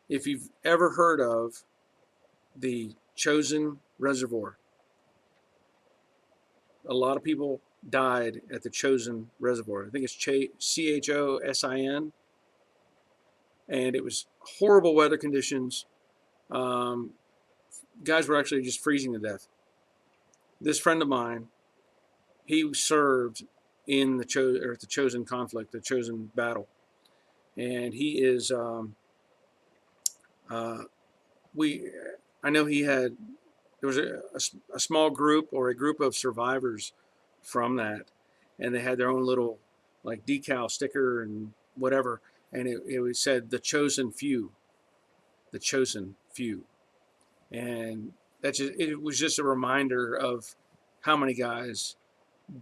If you've ever heard of the Chosin Reservoir, a lot of people died at the Chosin Reservoir. I think it's Chosin, and it was horrible weather conditions. Um, Guys were actually just freezing to death. This friend of mine, he served in the Chosin conflict, the Chosin battle, and he is we. I know he had there was a small group or a group of survivors from that, and they had their own little like decal sticker and whatever, and it said the chosen few, and it was just a reminder of how many guys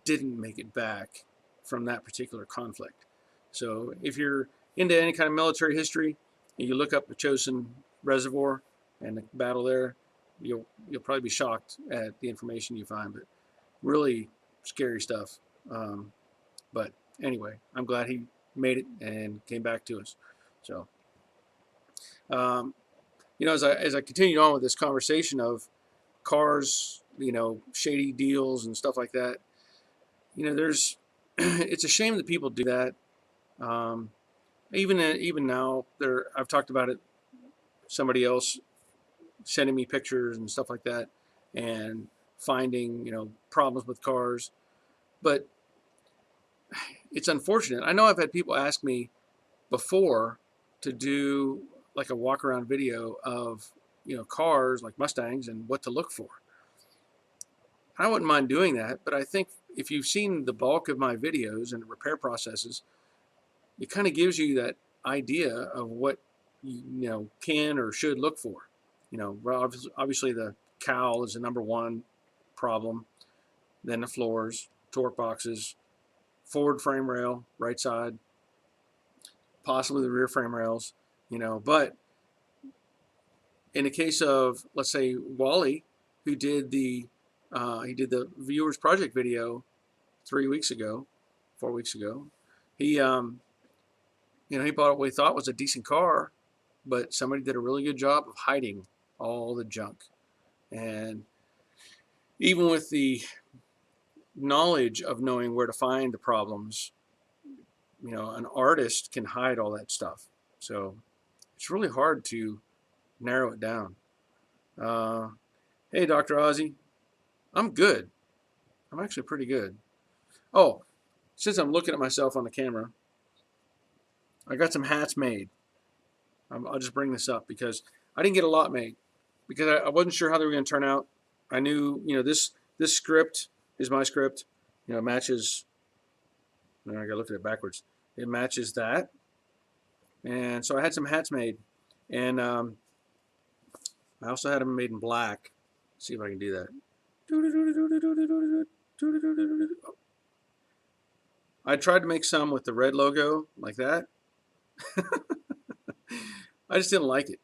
didn't make it back from that particular conflict. So if you're into any kind of military history and you look up the Chosin Reservoir and the battle there, you'll probably be shocked at the information you find, but really scary stuff. But anyway, I'm glad he made it and came back to us. So, um, as I continued on with this conversation of cars, shady deals and stuff like that, there's it's a shame that people do that. Um, even now, I've talked about it. Somebody else sending me pictures and stuff like that, and finding problems with cars. But it's unfortunate. I know I've had people ask me before to do like a walk around video of cars like Mustangs and what to look for. I wouldn't mind doing that, but I think if you've seen the bulk of my videos and repair processes, it kind of gives you that idea of what you can or should look for. Obviously the cowl is the number one problem. Then the floors, torque boxes, forward frame rail, right side, possibly the rear frame rails. But in the case of, let's say, Wally, who did the he did the viewers project video 3 weeks ago, 4 weeks ago. He he bought what he thought was a decent car, but somebody did a really good job of hiding all the junk. And even with the knowledge of knowing where to find the problems, an artist can hide all that stuff. So it's really hard to narrow it down. Hey, Dr. Ozzy, I'm good. I'm actually pretty good. Oh, since I'm looking at myself on the camera, I got some hats made. I'll just bring this up because I didn't get a lot made because I wasn't sure how they were going to turn out. I knew, this script is my script. It matches. I got to look at it backwards. It matches that, and so I had some hats made, and I also had them made in black. Let's see if I can do that. I tried to make some with the red logo like that. I just didn't like it.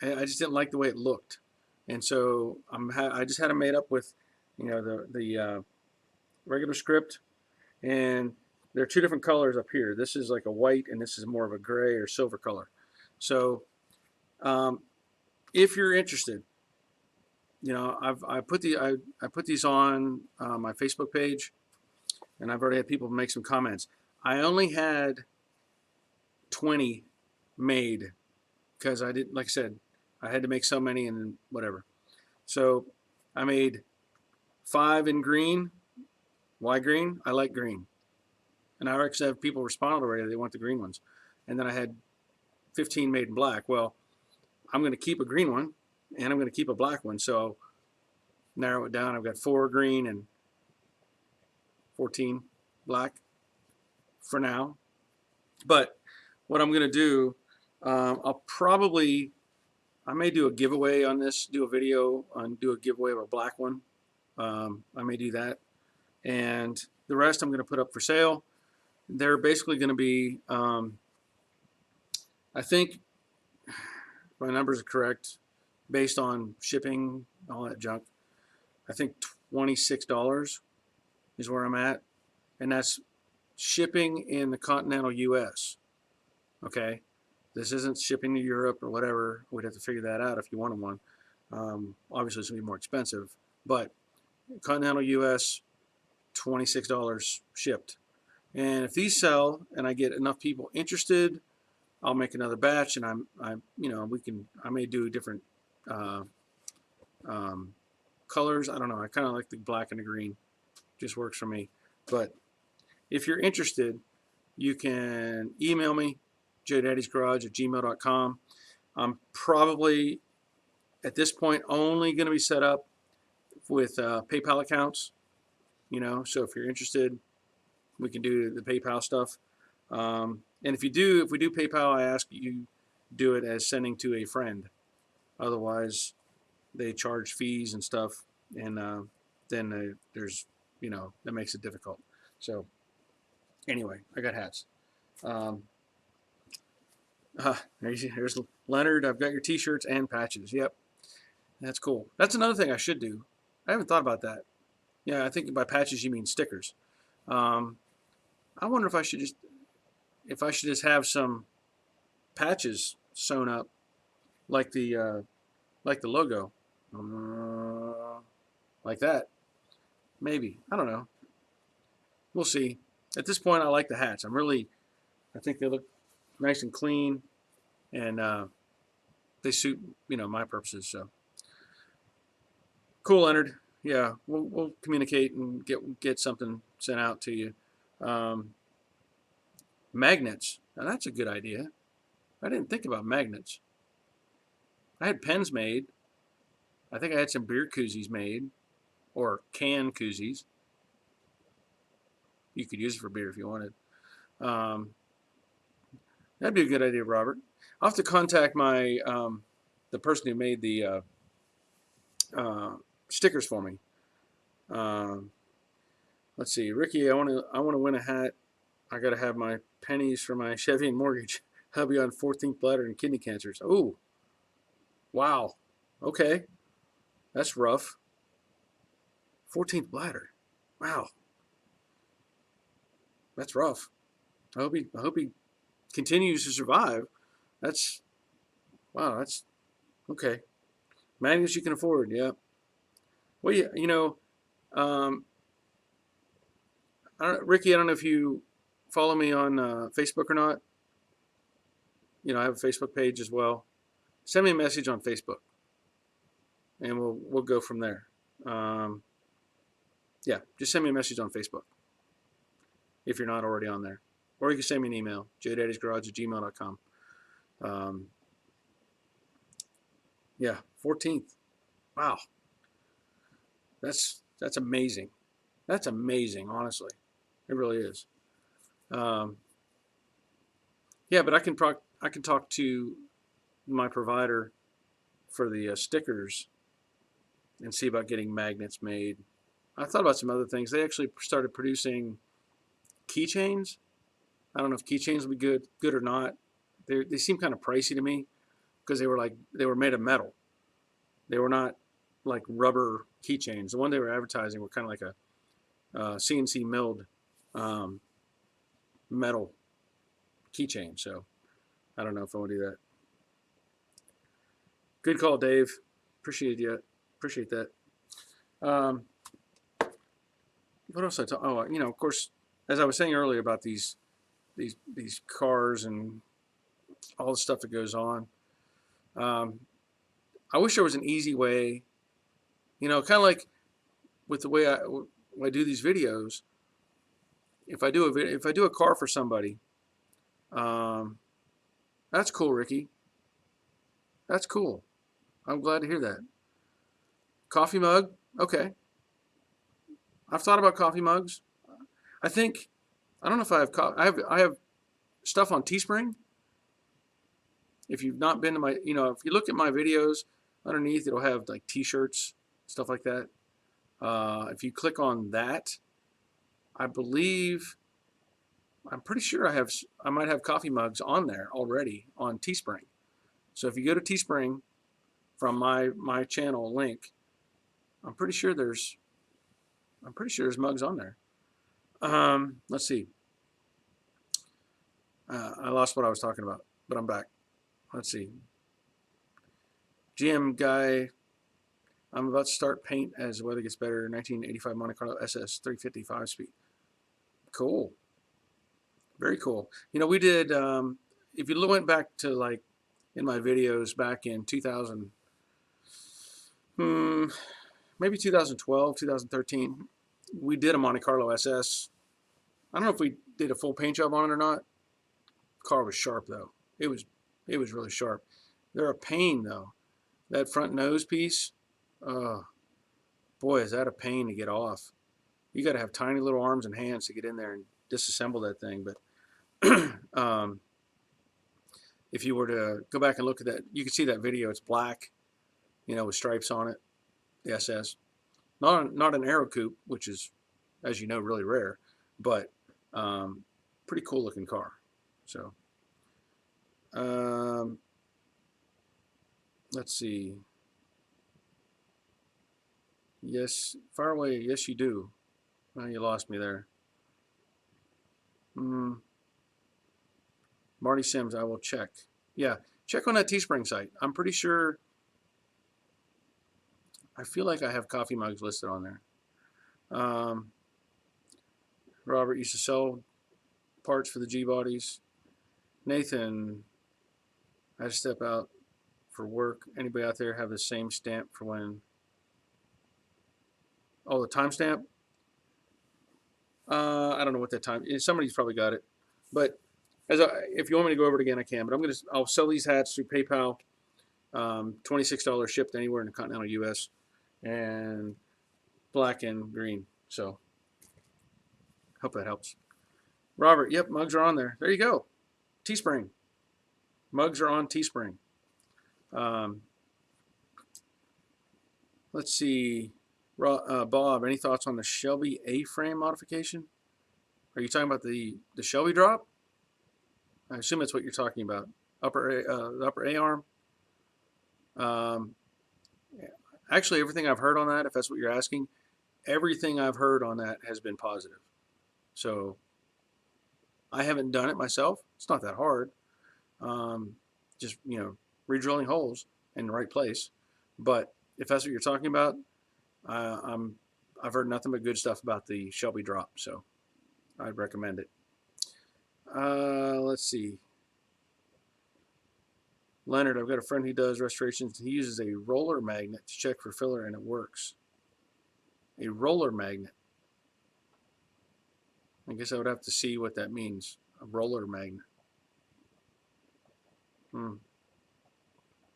I just didn't like the way it looked, and so I just had them made up with, the regular script, and there are two different colors up here. This is like a white, and this is more of a gray or silver color. So um, if you're interested, I put these on my Facebook page, and I've already had people make some comments. I only had 20 made because I did, like I said, I had to make so many and whatever. So I made 5 in green. Why green? I like green. And I actually have people responded already. They want the green ones. And then I had 15 made in black. Well, I'm going to keep a green one and I'm going to keep a black one. So narrow it down. I've got 4 green and 14 black for now. But what I'm going to do, I may do a giveaway on this, do a video on, do a giveaway of a black one. I may do that. And the rest I'm going to put up for sale. They're basically going to be, I think my numbers are correct, based on shipping, all that junk. I think $26 is where I'm at. And that's shipping in the continental US. Okay. This isn't shipping to Europe or whatever. We'd have to figure that out if you wanted one. Obviously, it's going to be more expensive. But continental US, $26 shipped. And if these sell and I get enough people interested, I'll make another batch, and I may do different colors. I don't know. I kind of like the black and the green. Just works for me. But if you're interested, you can email me, joedaddysgarage@gmail.com. I'm probably at this point only going to be set up with PayPal accounts. So if you're interested, we can do the PayPal stuff. And if we do PayPal, I ask you do it as sending to a friend. Otherwise, they charge fees and stuff, and then there's that makes it difficult. So anyway, I got hats. There's Leonard. I've got your T-shirts and patches. Yep, that's cool. That's another thing I should do. I haven't thought about that. Yeah, I think by patches you mean stickers. I wonder if I should just have some patches sewn up like the logo, like that. Maybe, I don't know. We'll see. At this point, I like the hats. I think they look nice and clean, and they suit my purposes. So cool, Leonard. Yeah, we'll communicate and get something sent out to you. Magnets. Now that's a good idea. I didn't think about magnets. I had pens made. I think I had some beer koozies made, or can koozies. You could use it for beer if you wanted. That'd be a good idea, Robert. I'll have to contact my the person who made the stickers for me. Let's see, Ricky. I want to win a hat. I got to have my pennies for my Chevy and mortgage. Hubby on 14th bladder and kidney cancers. Oh, wow. Okay, that's rough. 14th bladder. Wow, that's rough. I hope he continues to survive. That's wow. That's okay. Magnets you can afford. Yeah. Well, Ricky. I don't know if you follow me on Facebook or not. I have a Facebook page as well. Send me a message on Facebook, and we'll go from there. Yeah, just send me a message on Facebook if you're not already on there, or you can send me an email, joedaddysgarage@gmail.com. Yeah, 14th. Wow, that's amazing. That's amazing, honestly. It really is. Yeah, but I can talk to my provider for the stickers and see about getting magnets made. I thought about some other things. They actually started producing keychains. I don't know if keychains will be good or not. They seem kind of pricey to me because they were made of metal. They were not like rubber keychains. The one they were advertising were kind of like a CNC milled metal keychain. So I don't know if I want to do that. Good call, Dave. Appreciate you. Appreciate that. Um, what else I talk? Oh, of course, as I was saying earlier about these cars and all the stuff that goes on. Um, I wish there was an easy way, kind of like with the way I do these videos. If I do a car for somebody, um, that's cool, Ricky. That's cool. I'm glad to hear that. Coffee mug, okay. I've thought about coffee mugs. I think I don't know if I have I have stuff on Teespring. If you've not been to my, if you look at my videos underneath, it'll have like T-shirts, stuff like that. If you click on that, I believe I'm pretty sure I might have coffee mugs on there already on Teespring. So if you go to Teespring from my channel link, I'm pretty sure there's mugs on there. Let's see. I lost what I was talking about, but I'm back. Let's see. GM guy, I'm about to start paint as the weather gets better. 1985 Monte Carlo SS 355 speed. Cool. Very cool. We did, if you went back to like in my videos back in 2000, maybe 2012, 2013, we did a Monte Carlo SS. I don't know if we did a full paint job on it or not. The car was sharp though. It was really sharp. They're a pain though. That front nose piece, oh boy, is that a pain to get off. You got to have tiny little arms and hands to get in there and disassemble that thing. But if you were to go back and look at that, you can see that video. It's black, with stripes on it. The SS, not an Aero Coupe, which is, as you know, really rare, but pretty cool looking car. So let's see. Yes, far away. Yes, you do. Oh, you lost me there. Marty Sims, I will check. Yeah, check on that Teespring site. I'm pretty sure. I feel like I have coffee mugs listed on there. Robert used to sell parts for the G bodies. Nathan, I had to step out for work. Anybody out there have the same stamp for when? Oh, the timestamp. I don't know what that time. Somebody's probably got it, but if you want me to go over it again, I can. But I'll sell these hats through PayPal. $26 shipped anywhere in the continental U.S. and black and green. So hope that helps. Robert, yep, mugs are on there. There you go. Teespring. Mugs are on Teespring. Let's see. Bob, any thoughts on the Shelby A-frame modification? Are you talking about the Shelby drop? I assume that's what you're talking about. The upper A arm. Actually, everything I've heard on that, if that's what you're asking, everything I've heard on that has been positive. So I haven't done it myself. It's not that hard. Just re-drilling holes in the right place. But if that's what you're talking about, I've heard nothing but good stuff about the Shelby drop, so I'd recommend it. Let's see. Leonard, I've got a friend who does restorations. He uses a roller magnet to check for filler, and it works. A roller magnet. I guess I would have to see what that means. A roller magnet.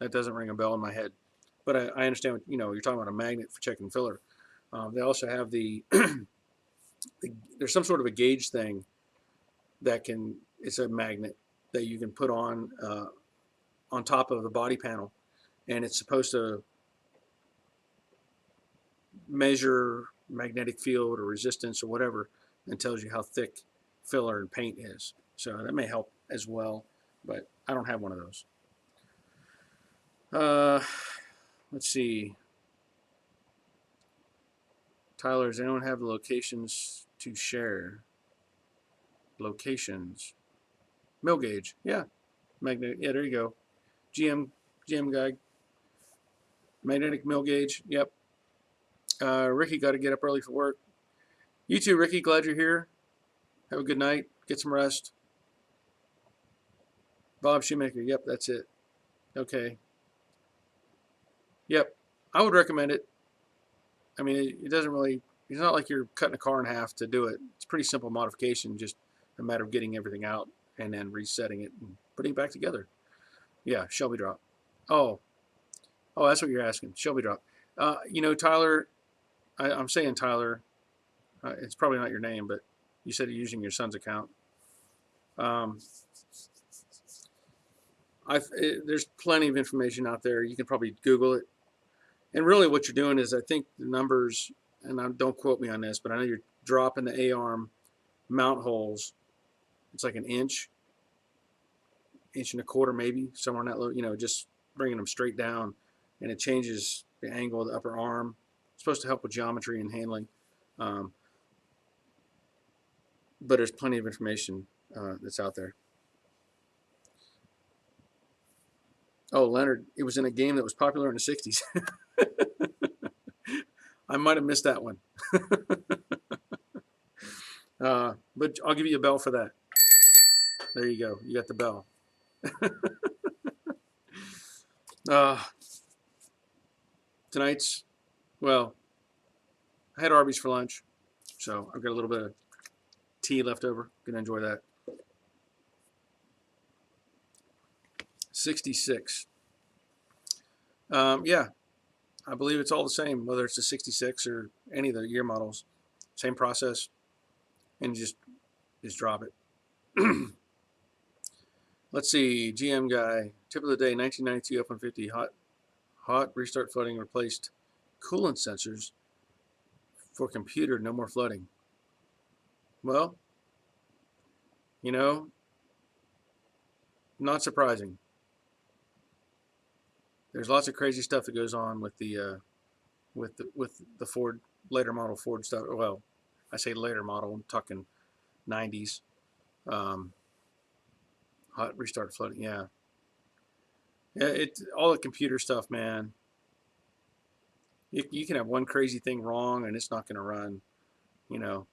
That doesn't ring a bell in my head. But I understand what, you're talking about a magnet for checking filler. They also have there's some sort of a gauge thing it's a magnet that you can put on top of the body panel, and it's supposed to measure magnetic field or resistance or whatever, and tells you how thick filler and paint is. So that may help as well, but I don't have one of those. Let's see. Tyler, does anyone have the locations to share? locations. Mill gauge. Yeah. Magnetic. Yeah, there you go. GM guy. Magnetic mill gauge. Yep. Ricky got to get up early for work. You too, Ricky. Glad you're here. Have a good night. Get some rest. Bob Shoemaker. Yep, that's it. Okay. Yep. I would recommend it. I mean, it doesn't really, it's not like you're cutting a car in half to do it. It's pretty simple modification, just a matter of getting everything out and then resetting it and putting it back together. Yeah, Shelby drop. Oh, oh, that's what you're asking. Shelby drop. Tyler, I'm saying Tyler, it's probably not your name, but you said you're using your son's account. Um, there's plenty of information out there. You can probably Google it. And really what you're doing is, I think the numbers, and don't quote me on this, but I know you're dropping the A-arm mount holes. It's like an inch and a quarter, maybe, somewhere in that low, just bringing them straight down. And it changes the angle of the upper arm. It's supposed to help with geometry and handling. But there's plenty of information that's out there. Oh, Leonard, it was in a game that was popular in the 60s. I might have missed that one. But I'll give you a bell for that. There you go. You got the bell. Tonight's, well, I had Arby's for lunch, so I've got a little bit of tea left over. Gonna enjoy that. 66. Yeah, I believe it's all the same, whether it's a 66 or any of the year models. Same process, and just drop it. Let's see, GM guy, tip of the day, 1992 F-150, hot restart flooding, replaced coolant sensors for computer, no more flooding. Well, not surprising. There's lots of crazy stuff that goes on with the Ford later model Ford stuff. Well, I say later model, I'm talking 90s. Hot restart flooding. Yeah, it's all the computer stuff, man. You can have one crazy thing wrong and it's not going to run. I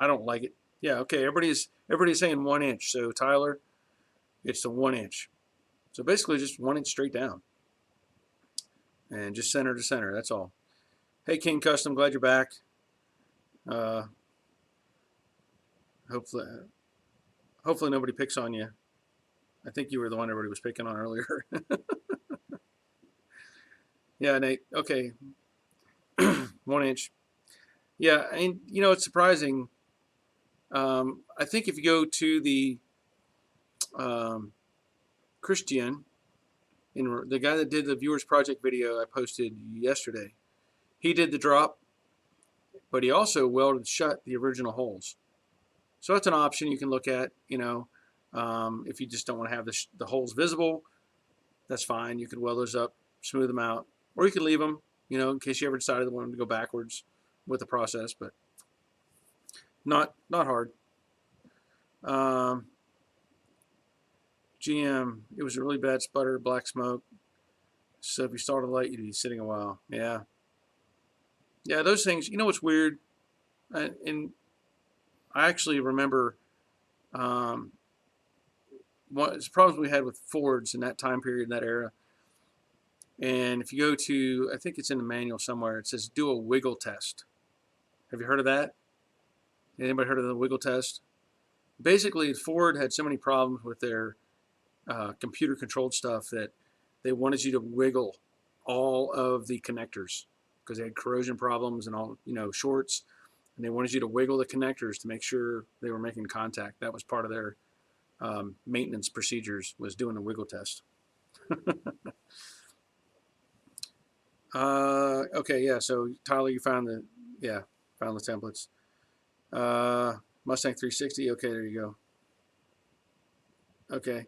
don't like it. Yeah, okay. Everybody's saying 1 inch. So Tyler, it's the 1 inch. So basically just 1 inch straight down, and just center to center. That's all. Hey, King Custom, glad you're back. Hopefully nobody picks on you. I think you were the one everybody was picking on earlier. Yeah, Nate. Okay. 1 inch. Yeah, and it's surprising. I think if you go to the Christian, the guy that did the Viewers Project video I posted yesterday, he did the drop, but he also welded shut the original holes. So that's an option you can look at. If you just don't want to have the holes visible, that's fine. You can weld those up, smooth them out, or you can leave them, in case you ever decided to want them to go backwards with the process, but not hard. GM, it was a really bad sputter, black smoke. So if you started light, you'd be sitting a while. Yeah. Yeah, those things, what's weird? And I actually remember one of the problems we had with Fords in that time period, in that era. And if you go to, I think it's in the manual somewhere, it says do a wiggle test. Have you heard of that? Anybody heard of the wiggle test? Basically, Ford had so many problems with their computer controlled stuff that they wanted you to wiggle all of the connectors because they had corrosion problems and all, shorts, and they wanted you to wiggle the connectors to make sure they were making contact. That was part of their maintenance procedures, was doing a wiggle test. Okay, yeah, so Tyler, you found the templates. Mustang 360, okay, there you go. Okay.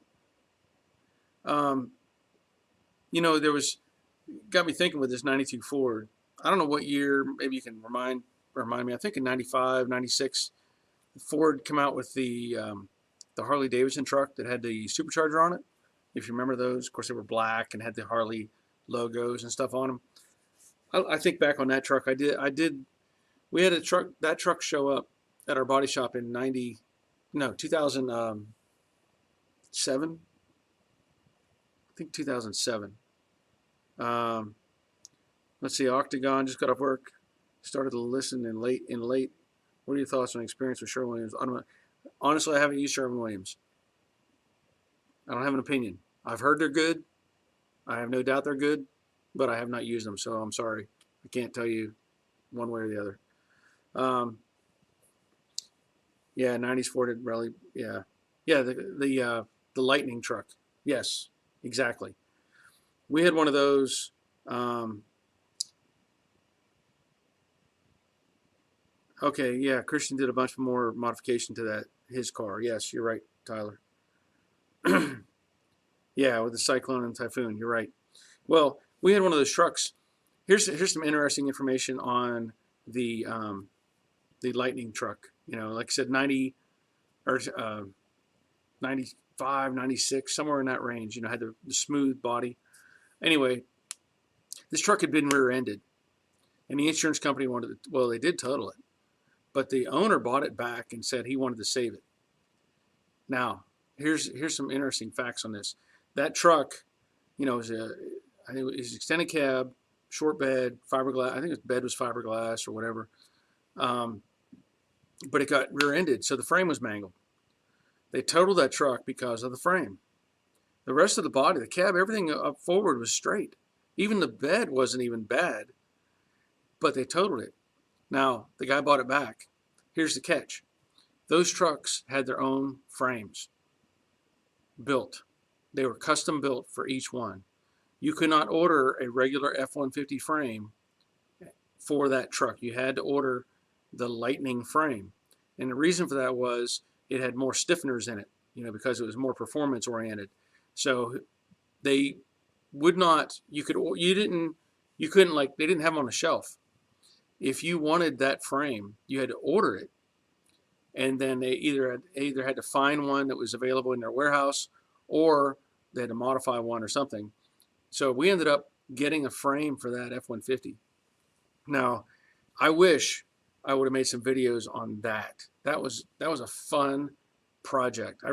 There was, got me thinking with this 92 Ford. I don't know what year, maybe you can remind me. I think in 95, 96, Ford come out with the Harley Davidson truck that had the supercharger on it. If you remember those, of course they were black and had the Harley logos and stuff on them. I think back on that truck. I did. We had that truck show up at our body shop in 2007. I think 2007. Um, let's see. Octagon just got off work. Started to listen in late. What are your thoughts on experience with Sherwin-Williams? Honestly, I haven't used Sherwin-Williams. I don't have an opinion. I've heard they're good. I have no doubt they're good, but I have not used them, so I'm sorry. I can't tell you one way or the other. Yeah, 90s Ford rally. Yeah, yeah. The Lightning truck. Yes, exactly. We had one of those. Okay, yeah. Christian did a bunch more modification to his car. Yes, you're right, Tyler. Yeah, with the Cyclone and Typhoon. You're right. Well, we had one of those trucks. Here's some interesting information on the Lightning truck. You know, like I said, 90 or 95, 96, somewhere in that range. You know, had the smooth body. Anyway, this truck had been rear-ended, and the insurance company wanted to, well, they did total it, but the owner bought it back and said he wanted to save it. Now, here's some interesting facts on this. That truck, you know, I think it was extended cab, short bed, fiberglass. I think his bed was fiberglass or whatever. But it got rear-ended, so the frame was mangled. They totaled that truck because of the frame. The rest of the body, the cab, everything up forward was straight. Even the bed wasn't even bad, but they totaled it. Now, the guy bought it back. Here's the catch. Those trucks had their own frames built. They were custom built for each one. You could not order a regular F-150 frame for that truck. You had to order the Lightning frame. And the reason for that was it had more stiffeners in it, you know, because it was more performance oriented. So they would not, you couldn't like, they didn't have them on the shelf. If you wanted that frame, you had to order it. And then they either had to find one that was available in their warehouse, or they had to modify one or something. So we ended up getting a frame for that F-150. Now, I wish I would have made some videos on that. That was a fun project. I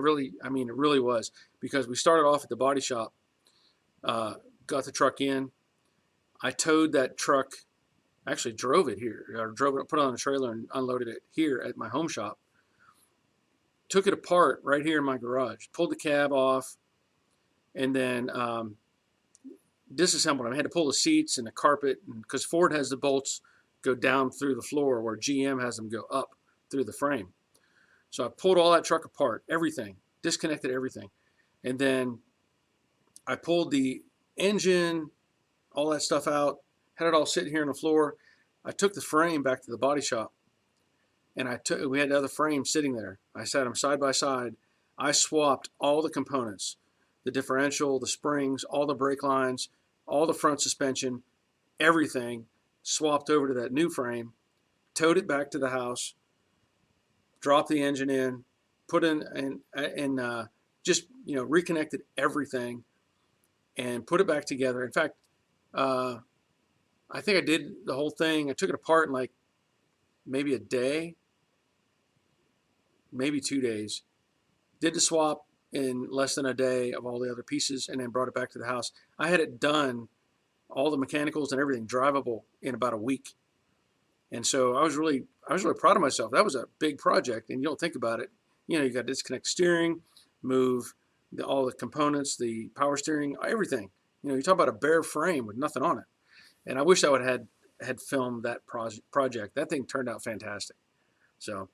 mean, it really was, because we started off at the body shop, got the truck in. I towed that truck, actually drove it here, or put it on a trailer and unloaded it here at my home shop. Took it apart right here in my garage, pulled the cab off, and then disassembled them. I had to pull the seats and the carpet, because Ford has the bolts go down through the floor, where GM has them go up through the frame. So I pulled all that truck apart, everything, disconnected everything. And then I pulled the engine, all that stuff out, had it all sitting here on the floor. I took the frame back to the body shop, and we had the other frame sitting there. I sat them side by side. I swapped all the components, the differential, the springs, all the brake lines, all the front suspension, everything, swapped over to that new frame, towed it back to the house, dropped the engine in, put in, and just, you know, reconnected everything and put it back together. In fact, I think I did the whole thing. I took it apart in like maybe a day, maybe 2 days. Did the swap in less than a day of all the other pieces, and then brought it back to the house. I had it done, all the mechanicals and everything, drivable in about a week. And so I was really proud of myself. That was a big project, and you don't think about it. You know, you got to disconnect steering, move all the components, the power steering, everything. You know, you talk about a bare frame with nothing on it. And I wish I would have had filmed that project. That thing turned out fantastic. So,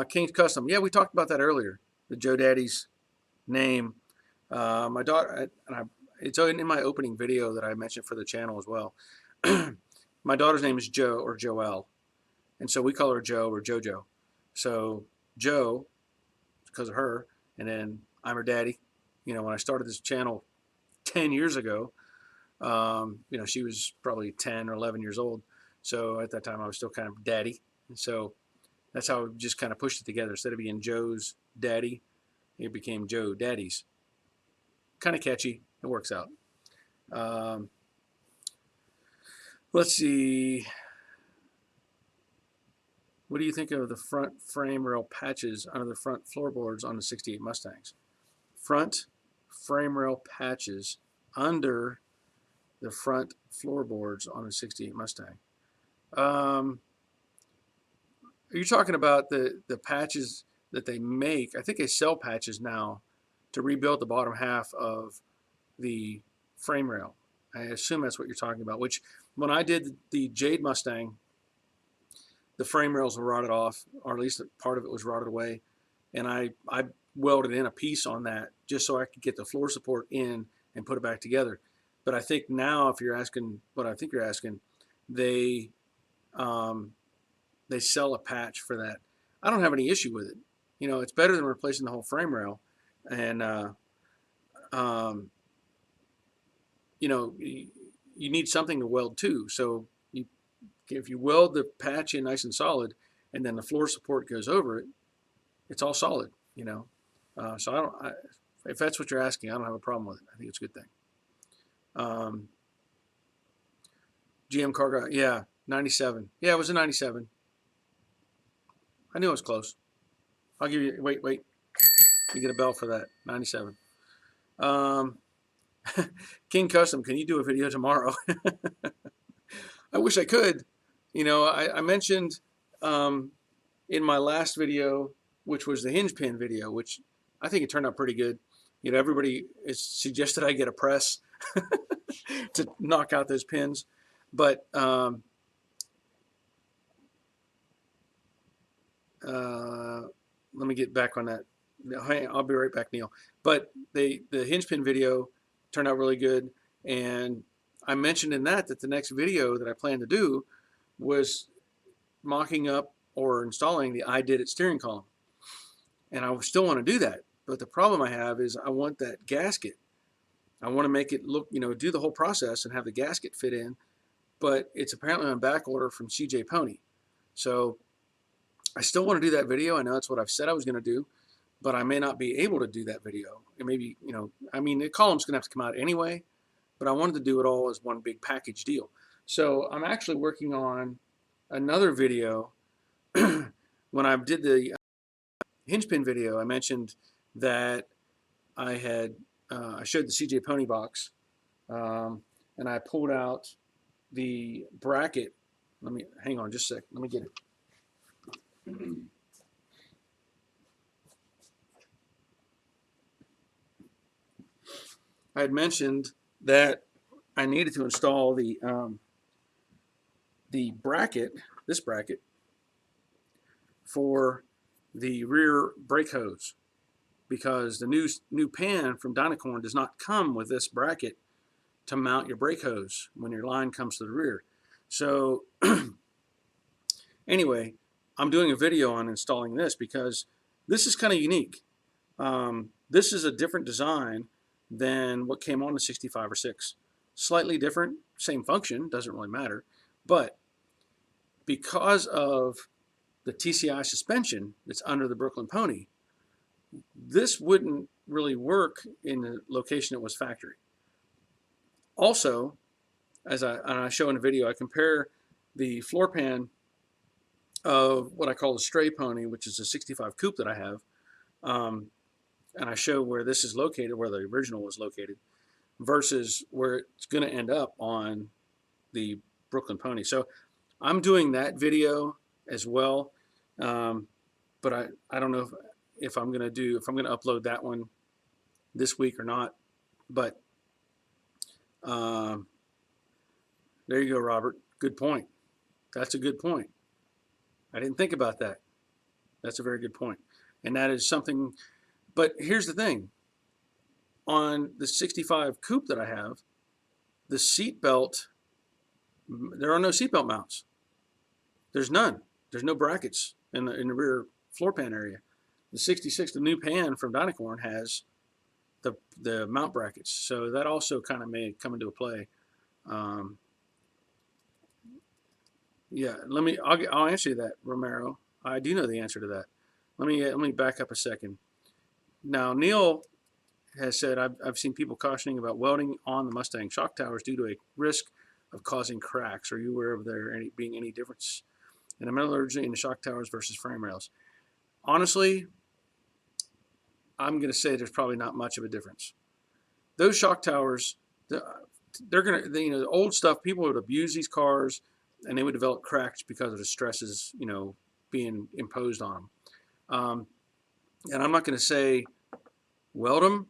King's Custom. Yeah, we talked about that earlier. The Joe Daddy's name. My daughter, it's in my opening video that I mentioned for the channel as well. My daughter's name is Jo, or Joelle, and so we call her Joe or JoJo. So Joe, because of her, and then I'm her daddy. You know, when I started this channel 10 years ago, you know, she was probably 10 or 11 years old. So at that time, I was still kind of daddy. And so That's how we just kind of pushed it together. Instead of being Joe's Daddy, it became Joe Daddy's. Kind of catchy. It works out. Um, let's see. What do you think of the front frame rail patches under the front floorboards on the 68 Mustangs? Front frame rail patches under the front floorboards on a 68 Mustang. Are you talking about the patches that they make? I think they sell patches now to rebuild the bottom half of the frame rail. I assume that's what you're talking about, which when I did the Jade Mustang, the frame rails were rotted off, or at least part of it was rotted away. And I welded in a piece on that just so I could get the floor support in and put it back together. But I think now, if you're asking what I think you're asking, they sell a patch for that. I don't have any issue with it. You know, it's better than replacing the whole frame rail. And you know, you need something to weld to. So if you weld the patch in nice and solid, and then the floor support goes over it, it's all solid. You know, so if that's what you're asking, I don't have a problem with it. I think it's a good thing. GM car guy, yeah, 97. Yeah, it was a 97. I knew it was close. I'll give you, wait. You get a bell for that, 97. King Custom, can you do a video tomorrow? I wish I could. You know, I mentioned in my last video, which was the hinge pin video, which I think it turned out pretty good. You know, everybody has suggested I get a press to knock out those pins, but let me get back on that. I'll be right back, Neil. But the hinge pin video turned out really good, and I mentioned in that the next video that I plan to do was mocking up or installing the I Did It steering column. And I still want to do that. But the problem I have is I want that gasket. I want to make it look, you know, do the whole process and have the gasket fit in. But it's apparently on back order from CJ Pony. So I still want to do that video. I know that's what I've said I was going to do, but I may not be able to do that video. It may be, you know, I mean, the column's going to have to come out anyway, but I wanted to do it all as one big package deal. So I'm actually working on another video. When I did the hinge pin video, I mentioned that I had I showed the CJ Pony box, and I pulled out the bracket. Let me hang on just a sec. Let me get it. I had mentioned that I needed to install the bracket, this bracket, for the rear brake hose, because the new pan from Dynacorn does not come with this bracket to mount your brake hose when your line comes to the rear. So anyway, I'm doing a video on installing this because this is kind of unique. This is a different design than what came on the 65 or 6. Slightly different, same function, doesn't really matter. But because of the TCI suspension that's under the Brooklyn Pony, this wouldn't really work in the location it was factory. Also, as I show in the video, I compare the floor pan of what I call the stray pony, which is a 65 coupe that I have, and I show where this is located, where the original was located, versus where it's going to end up on the Brooklyn Pony. So I'm doing that video as well, but I don't know if I'm going to upload that one this week or not. But there you go, Robert. Good point. That's a good point. I didn't think about that. That's a very good point. And that is something, but here's the thing. On the 65 coupe that I have, the seat belt, there are no seatbelt mounts. There's none. There's no brackets in the rear floor pan area. The 66, the new pan from Dynacorn, has the mount brackets. So that also kind of may come into play. Yeah, I'll answer you that, Romero. I do know the answer to that. Let me back up a second. Now, Neil has said I've seen people cautioning about welding on the Mustang shock towers due to a risk of causing cracks. Are you aware of there being any difference in the metallurgy in the shock towers versus frame rails? Honestly, I'm going to say there's probably not much of a difference. Those shock towers, they're going to, the old stuff, people would abuse these cars and they would develop cracks because of the stresses, being imposed on them. And I'm not going to say weld them,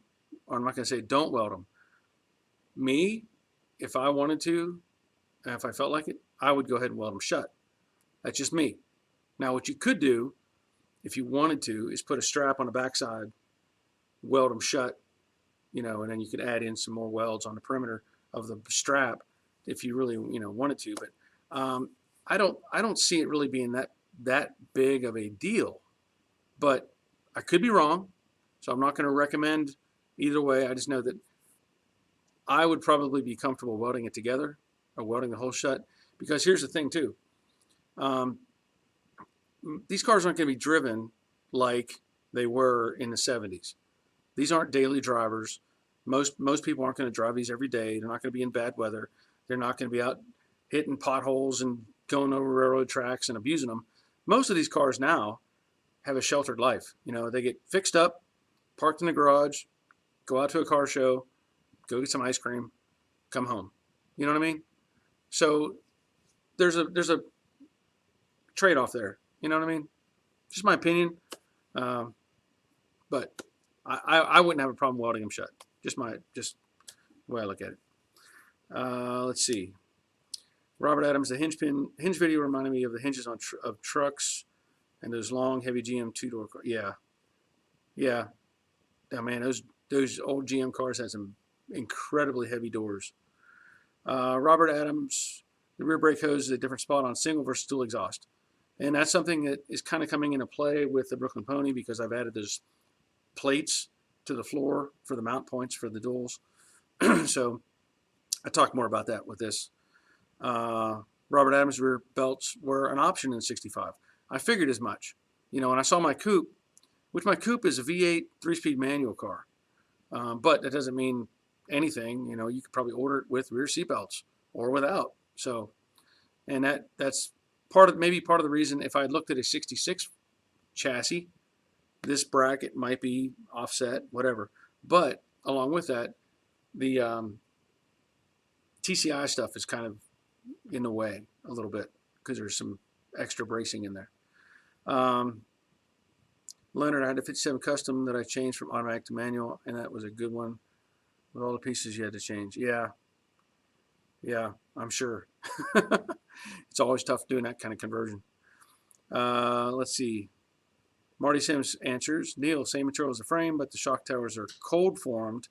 or I'm not going to say don't weld them. Me, if I wanted to, and if I felt like it, I would go ahead and weld them shut. That's just me. Now, what you could do, if you wanted to, is put a strap on the backside, weld them shut, and then you could add in some more welds on the perimeter of the strap if you really, wanted to. But I don't see it really being that big of a deal. But I could be wrong, so I'm not going to recommend either way. I just know that I would probably be comfortable welding it together or welding the hole shut, because here's the thing too. These cars aren't going to be driven like they were in the 70s. These aren't daily drivers. Most people aren't going to drive these every day. They're not going to be in bad weather. They're not going to be out hitting potholes and going over railroad tracks and abusing them. Most of these cars now have a sheltered life. They get fixed up, parked in the garage, go out to a car show, go get some ice cream, come home. You know what I mean? So there's a trade-off there. You know what I mean? Just my opinion. But I wouldn't have a problem welding them shut. Just the way I look at it. Let's see. Robert Adams, the hinge video reminded me of the hinges of trucks and those long, heavy GM two-door cars. Yeah. Oh, man, those old GM cars had some incredibly heavy doors. Robert Adams, the rear brake hose is a different spot on single versus dual exhaust. And that's something that is kind of coming into play with the Brooklyn Pony, because I've added those plates to the floor for the mount points for the duals. So I talk more about that with this. Robert Adams rear belts were an option in 65. I figured as much. When I saw my coupe, which my coupe is a V8 3-speed manual car. But that doesn't mean anything. You could probably order it with rear seatbelts or without. So, and that's maybe part of the reason. If I had looked at a 66 chassis, this bracket might be offset, whatever. But along with that, the TCI stuff is kind of in the way a little bit because there's some extra bracing in there. Leonard, I had a 57 Custom that I changed from automatic to manual, and that was a good one with all the pieces you had to change. Yeah, I'm sure. It's always tough doing that kind of conversion. Let's see. Marty Sims answers, Neil, same material as the frame, but the shock towers are cold formed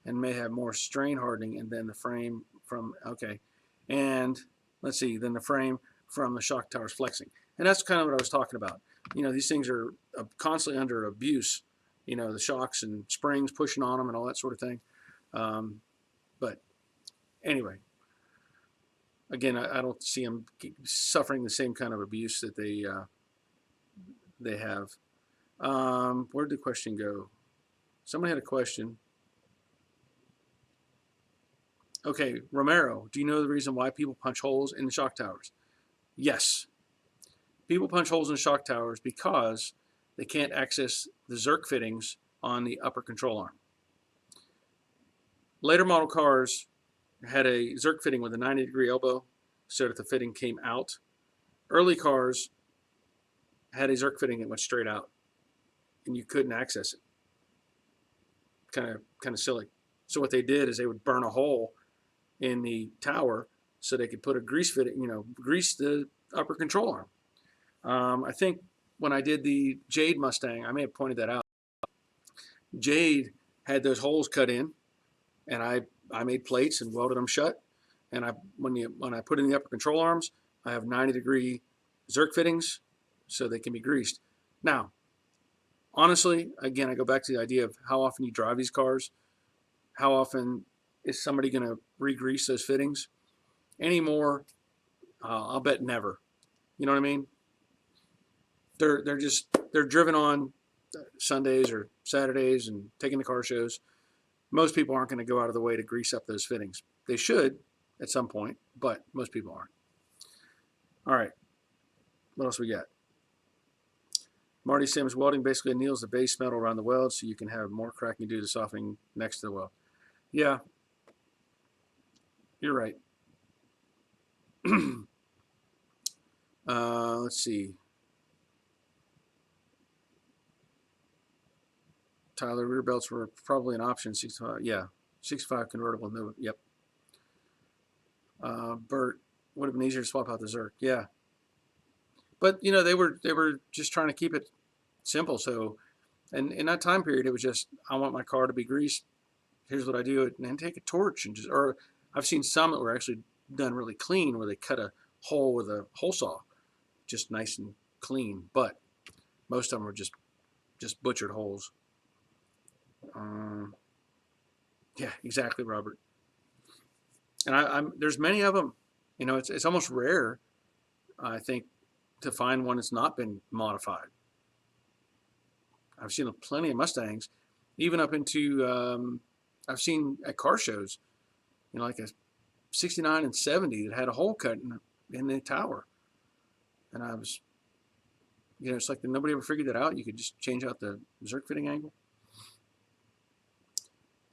and may have more strain hardening, and then the frame from, okay. And let's see, then the frame from the shock towers flexing. And that's kind of what I was talking about. These things are constantly under abuse, the shocks and springs pushing on them and all that sort of thing. But anyway, again, I don't see them suffering the same kind of abuse that they have. Where did the question go? Somebody had a question. Okay, Romero, do you know the reason why people punch holes in the shock towers? Yes. People punch holes in shock towers because they can't access the Zerk fittings on the upper control arm. Later model cars had a Zerk fitting with a 90-degree elbow so that the fitting came out. Early cars had a Zerk fitting that went straight out, and you couldn't access it. Kind of silly. So what they did is they would burn a hole in the tower so they could put a grease fitting, grease the upper control arm. I think when I did the Jade Mustang, I may have pointed that out. Jade had those holes cut in, and I made plates and welded them shut. And when I put in the upper control arms, I have 90-degree Zerk fittings so they can be greased. Now, honestly, again, I go back to the idea of how often you drive these cars. How often is somebody going to re-grease those fittings? Anymore, I'll bet never. You know what I mean? they're driven on Sundays or Saturdays and taking the car shows. Most people aren't going to go out of the way to grease up those fittings. They should at some point, but most people aren't. All right, what else we got? Marty Sims welding basically anneals the base metal around the weld so you can have more cracking due to softening next to the weld. Yeah, you're right. Let's see. Tyler, rear belts were probably an option. 65, yeah, 65 convertible. No, yep. Bert, would have been easier to swap out the Zerk. Yeah, but you know they were just trying to keep it simple. So, and in that time period, it was just I want my car to be greased. Here's what I do, and then take a torch and just. Or I've seen some that were actually done really clean, where they cut a hole with a hole saw, just nice and clean. But most of them were just butchered holes. Yeah, exactly, Robert. And I'm there's many of them. You know, it's almost rare, I think, to find one that's not been modified. I've seen plenty of Mustangs, even up into I've seen at car shows, you know, like a 69 and 70 that had a hole cut in the tower, and I was, you know, it's like nobody ever figured that out. You could just change out the Zerk fitting angle.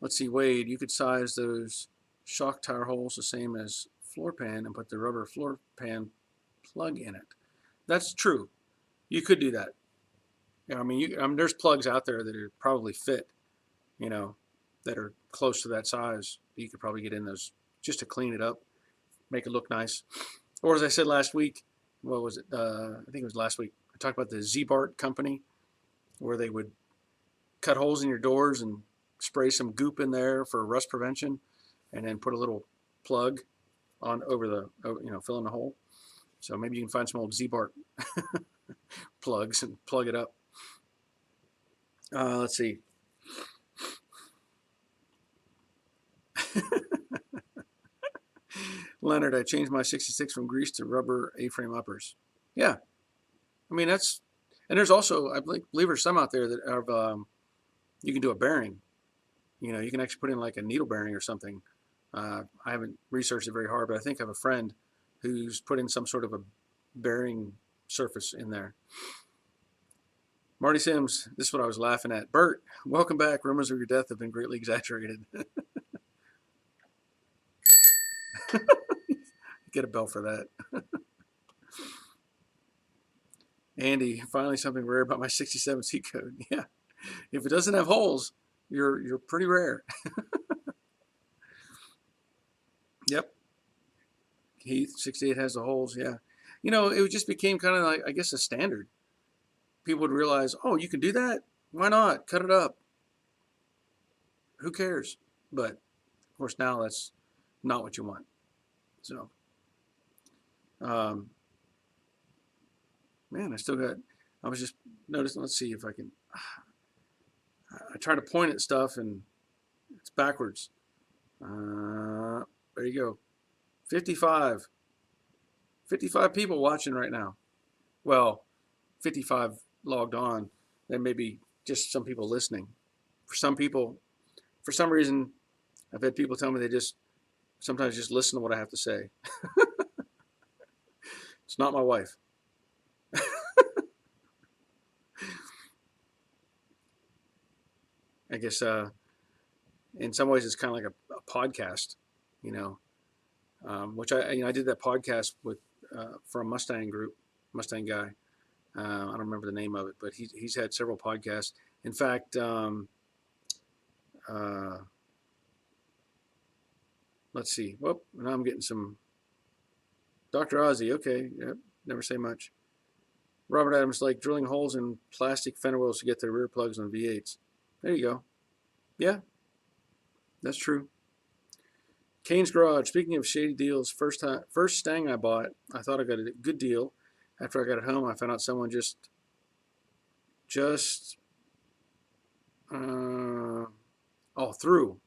Let's see, Wade, you could size those shock tower holes the same as floor pan and put the rubber floor pan plug in it. That's true. You could do that. You know, I mean, there's plugs out there that are probably fit, you know, that are close to that size. You could probably get in those just to clean it up, make it look nice. Or as I said last week, what was it? I think it was last week. I talked about the Z-Bart company, where they would cut holes in your doors and spray some goop in there for rust prevention, and then put a little plug on over you know, fill in the hole. So maybe you can find some old Z-Bart plugs and plug it up. Let's see. Leonard, I changed my 66 from grease to rubber A-frame uppers. Yeah, I mean and there's also, I believe there's some out there that have, you can do a bearing. You know, you can actually put in like a needle bearing or something. I haven't researched it very hard, but I think I have a friend who's put in some sort of a bearing surface in there. Marty Sims, this is what I was laughing at. Bert, welcome back. Rumors of your death have been greatly exaggerated. Get a bell for that. Andy, finally something rare about my 67 C code. Yeah, if it doesn't have holes, you're pretty rare. Yep. Heath 68 has the holes. Yeah, you know, it just became kind of like, I guess, a standard. People would realize, oh, you can do that. Why not cut it up? Who cares? But of course, now that's not what you want. So, man, I was just noticing. Let's see if I can. I try to point at stuff and it's backwards. There you go. 55. 55 people watching right now. Well, 55 logged on. There may be just some people listening. For some people, for some reason, I've had people tell me they sometimes just listen to what I have to say. It's not my wife. I guess in some ways it's kind of like a podcast, you know, which I did that podcast with for a Mustang group, Mustang guy. I don't remember the name of it, but he's had several podcasts. In fact, let's see. Well, now I'm getting some. Dr. Ozzy, okay, yep, never say much. Robert Adams, like drilling holes in plastic fender wells to get the rear plugs on V8s. There you go. Yeah, that's true. Kane's Garage. Speaking of shady deals, first Stang I bought, I thought I got a good deal. After I got it home, I found out someone just through.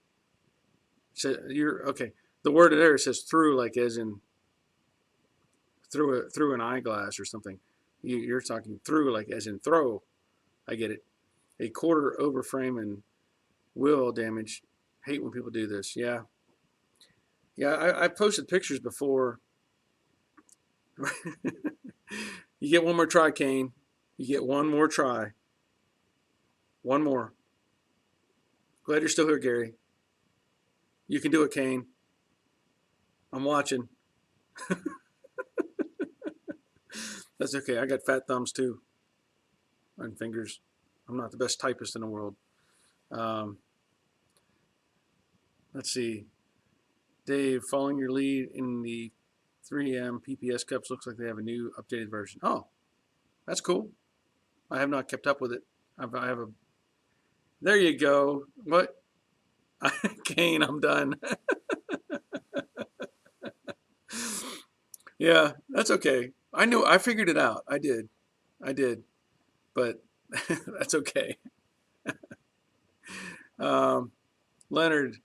So you're okay. The word there says through, like as in through an eyeglass or something. You're talking through, like as in throw. I get it. A quarter over frame and wheel damage. Hate when people do this. Yeah, yeah. I posted pictures before. You get one more try, Kane. You get one more try. One more. Glad you're still here, Gary. You can do it, Kane. I'm watching. That's okay. I got fat thumbs too, and fingers. I'm not the best typist in the world. Um, let's see. Dave, following your lead in the 3M PPS cups, looks like they have a new updated version. Oh, that's cool. I have not kept up with it. I have a. There you go. What? Kane, I'm done. Yeah, that's okay. I knew. I figured it out. I did. I did. But that's okay. Um, Leonard,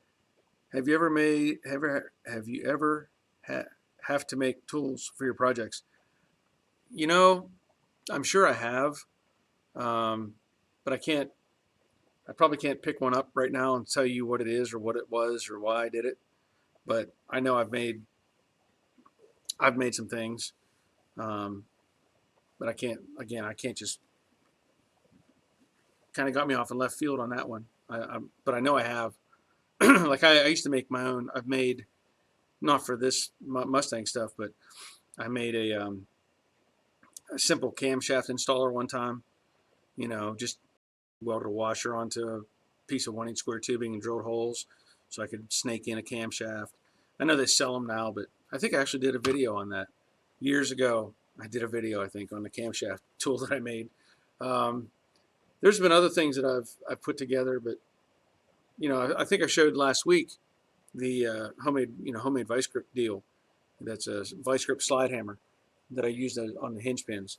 have you ever have to make tools for your projects? You know, I'm sure I have, um, but I probably can't pick one up right now and tell you what it is or what it was or why I did it. But I know I've made some things, um, but I can't. Again, I can't just kind of got me off in left field on that one. But I know I have. Like I used to make my own. I've made not for this Mustang stuff, but I made a simple camshaft installer one time. You know, just welded a washer onto a piece of 1 inch square tubing and drilled holes so I could snake in a camshaft. I know they sell them now, but I think I actually did a video on that years ago. I did a video, I think, on the camshaft tool that I made. Um, there's been other things that I've put together, but you know, I think I showed last week the homemade vice grip deal. That's a vice grip slide hammer that I used on the hinge pins.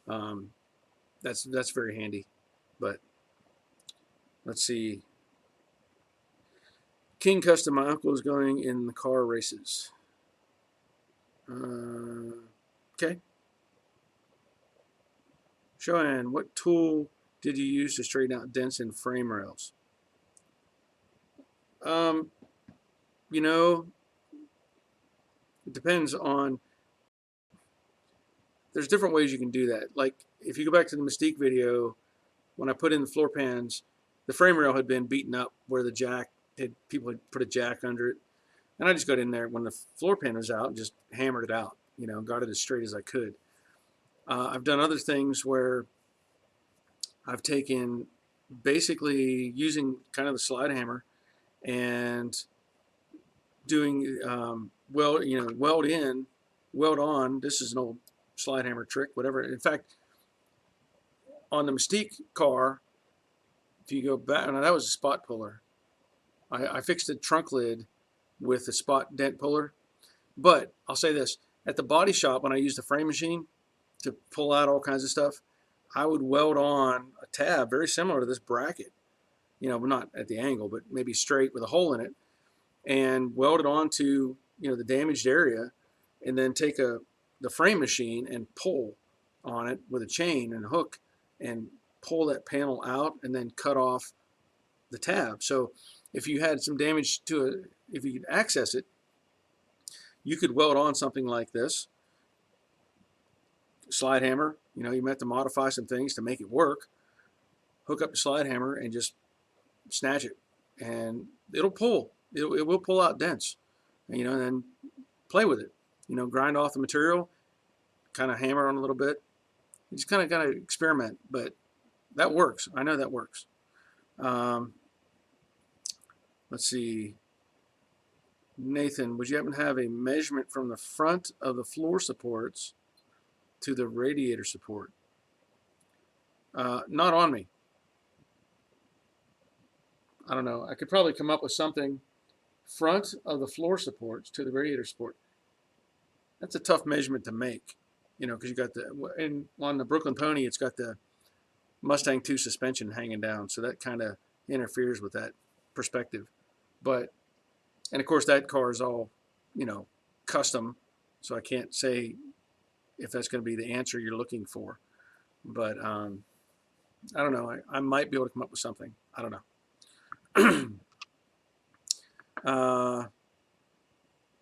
Um, that's very handy. But let's see. King Custom, my uncle is going in the car races. Okay. Joanne, what tool did you use to straighten out dents in frame rails? Um, you know, it depends on. There's different ways you can do that. Like if you go back to the Mystique video, when I put in the floor pans, the frame rail had been beaten up where the jack people had put a jack under it, and I just got in there when the floor pan was out and just hammered it out. You know, got it as straight as I could. I've done other things where I've taken basically using kind of the slide hammer and doing weld in, weld on. This is an old slide hammer trick, whatever. In fact, on the Mystique car, if you go back, no, that was a spot puller. I fixed the trunk lid with a spot dent puller. But I'll say this, at the body shop, when I used the frame machine to pull out all kinds of stuff, I would weld on a tab very similar to this bracket, you know, not at the angle, but maybe straight with a hole in it, and weld it onto, you know, the damaged area, and then take the frame machine and pull on it with a chain and a hook and pull that panel out and then cut off the tab. So if you had some damage to it, if you could access it, you could weld on something like this slide hammer. You know, you might have to modify some things to make it work. Hook up the slide hammer and just snatch it, and it'll pull. It will pull out dents, and, you know, and then play with it. You know, grind off the material, kind of hammer on a little bit. You just kind of gotta experiment, but that works. I know that works. Um, let's see. Nathan, would you happen to have a measurement from the front of the floor supports to the radiator support? Not on me. I don't know. I could probably come up with something front of the floor supports to the radiator support. That's a tough measurement to make, you know, because you got and on the Brooklyn Pony, it's got the Mustang 2 suspension hanging down, so that kind of interferes with that perspective. But, and of course, that car is all, you know, custom, so I can't say if that's going to be the answer you're looking for. But I don't know. I might be able to come up with something. I don't know.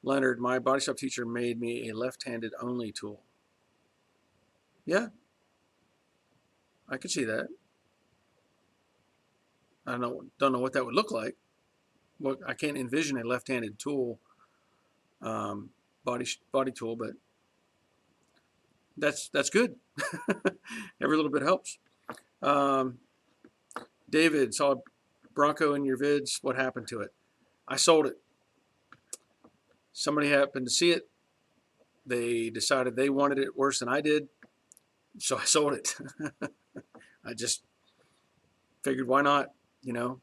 Leonard, my body shop teacher made me a left-handed only tool. Yeah, I could see that. I don't know what that would look like. Well, I can't envision a left-handed tool, um, body tool, but that's good. Every little bit helps. Um, David, saw Bronco in your vids. What happened to it? I sold it. Somebody happened to see it. They decided they wanted it worse than I did, so I sold it. I just figured, why not? You know,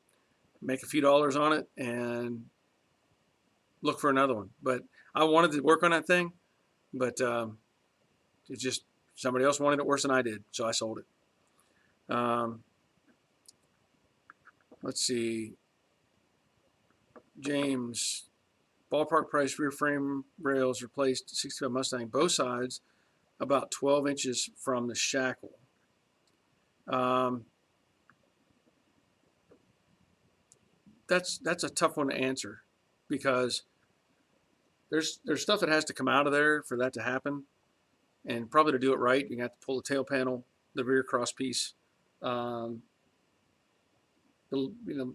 make a few dollars on it and look for another one. But I wanted to work on that thing, but it just somebody else wanted it worse than I did, so I sold it. Let's see, James, ballpark price rear frame rails replaced 65 Mustang, both sides, about 12 inches from the shackle. That's a tough one to answer because there's stuff that has to come out of there for that to happen, and probably to do it right, you have to pull the tail panel, the rear cross piece, um, you know,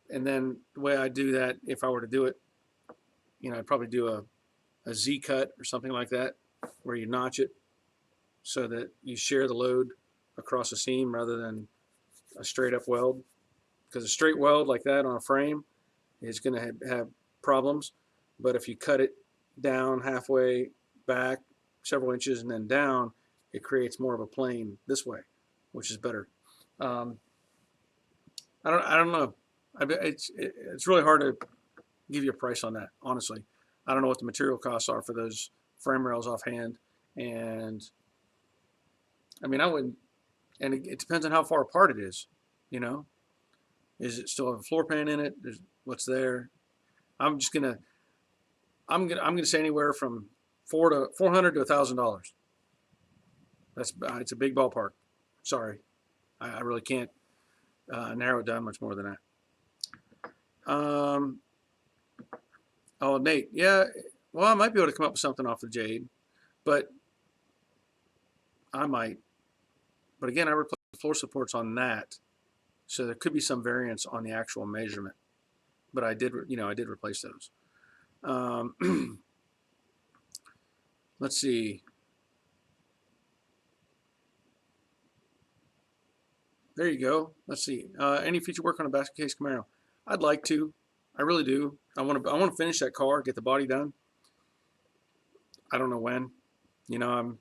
and then the way I do that, if I were to do it, I'd probably do a Z cut or something like that, where you notch it so that you share the load across a seam rather than a straight up weld. Because a straight weld like that on a frame is going to have problems. But if you cut it down halfway back, several inches, and then down, it creates more of a plane this way, which is better. Um, I don't know. It's really hard to give you a price on that, honestly. I don't know what the material costs are for those frame rails offhand, and I mean I wouldn't. And it depends on how far apart it is. You know, is it still have a floor pan in it? What's there? I'm just gonna I'm gonna say anywhere from $400 to $1,000. It's a big ballpark. Sorry, I really can't narrow it down much more than that. Oh, Nate, yeah. Well, I might be able to come up with something off the Jade, but I might. But again, I replaced the floor supports on that, so there could be some variance on the actual measurement. But I did replace those. Let's see. There you go. Let's see. Any future work on a basket case Camaro? I'd like to. I really do. I want to finish that car, get the body done. I don't know when. I'm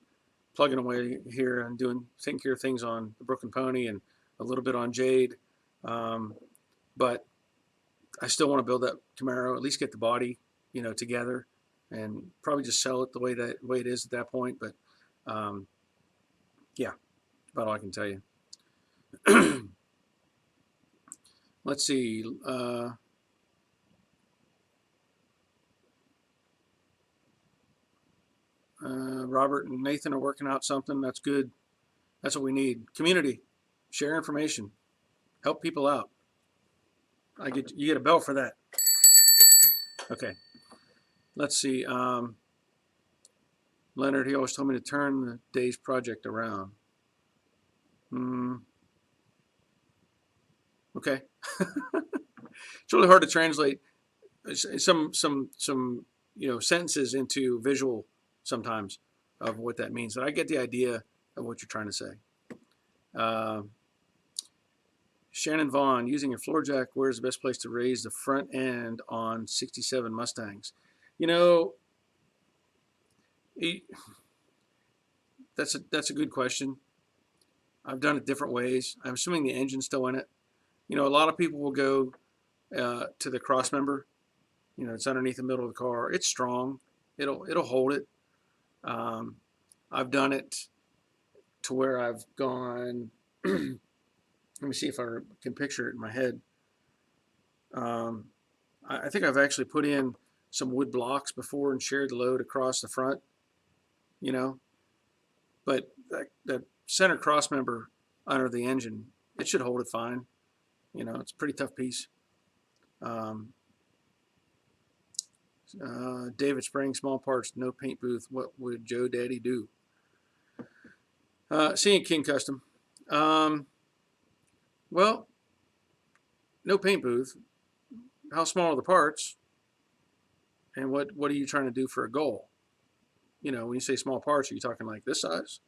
plugging away here and taking care of things on the Brooklyn Pony and a little bit on Jade. But I still want to build that Camaro, at least get the body, together, and probably just sell it the way it is at that point. But yeah, about all I can tell you. Let's see. Robert and Nathan are working out something. That's good. That's what we need. Community, share information, help people out. You get a bell for that. Okay. Let's see. Leonard, he always told me to turn the day's project around. Okay. It's really hard to translate some sentences into visual sometimes of what that means. But I get the idea of what you're trying to say. Shannon Vaughn, using a floor jack, where's the best place to raise the front end on 67 Mustangs? That's a good question. I've done it different ways. I'm assuming the engine's still in it. A lot of people will go to the cross member. It's underneath the middle of the car. It's strong. It'll hold it. I've done it to where I've gone. Let me see if I can picture it in my head. I think I've actually put in some wood blocks before and shared the load across the front. But that center cross member under the engine, it should hold it fine. You know, it's a pretty tough piece. Um, David Spring, small parts, no paint booth. What would Joe Daddy do? Seeing King Custom. Um, well, no paint booth. How small are the parts? And what are you trying to do for a goal? You know, when you say small parts, are you talking like this size?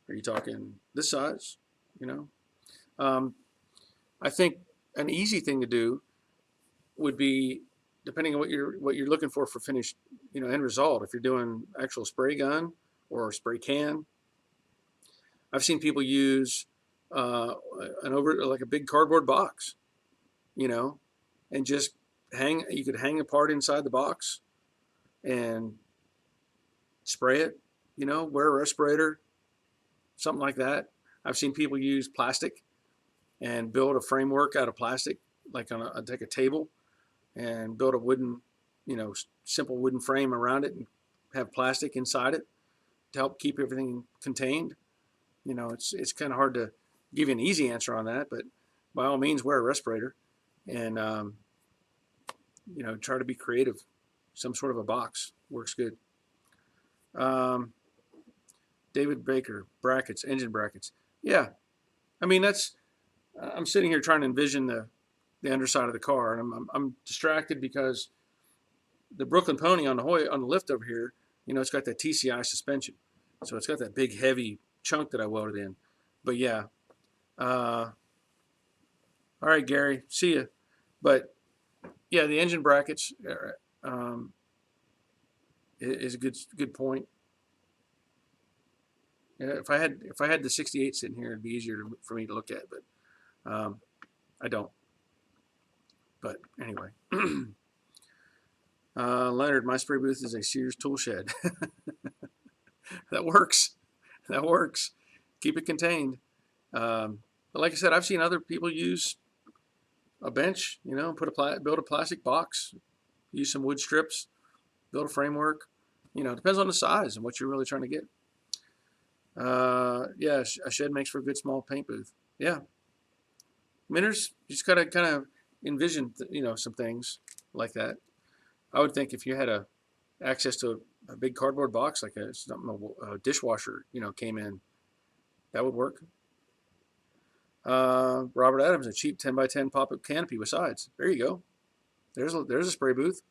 Are you talking this size? You know, um, I think an easy thing to do would be, depending on what you're looking for finished, you know, end result. If you're doing actual spray gun or spray can, I've seen people use an over like a big cardboard box, you know, and just hang. You could hang a part inside the box and spray it. You know, wear a respirator, something like that. I've seen people use plastic and build a framework out of plastic, like on take a table and build a wooden, you know, simple wooden frame around it and have plastic inside it to help keep everything contained. You know, it's kind of hard to give you an easy answer on that, but by all means, wear a respirator and you know, try to be creative. Some sort of a box works good. Um, David Baker, brackets, engine brackets. Yeah, I mean that's. I'm sitting here trying to envision the underside of the car, and I'm distracted because the Brooklyn Pony on the lift over here, you know, it's got that TCI suspension, so it's got that big heavy chunk that I welded in. But yeah, all right, Gary, see ya. But yeah, the engine brackets um, is a good point. Yeah, if I had the 68 sitting here, it'd be easier for me to look at, but I don't. But anyway, Leonard, my spray booth is a Sears tool shed. That works. That works. Keep it contained. But like I said, I've seen other people use a bench, you know, build a plastic box, use some wood strips, build a framework. You know, it depends on the size and what you're really trying to get. Yeah, a shed makes for a good small paint booth. Yeah, I mean, you just gotta kind of envision, you know, some things like that. I would think if you had access to a big cardboard box like a dishwasher, you know, came in, that would work. Robert Adams, a cheap 10 by 10 pop-up canopy with sides. There you go. There's a spray booth.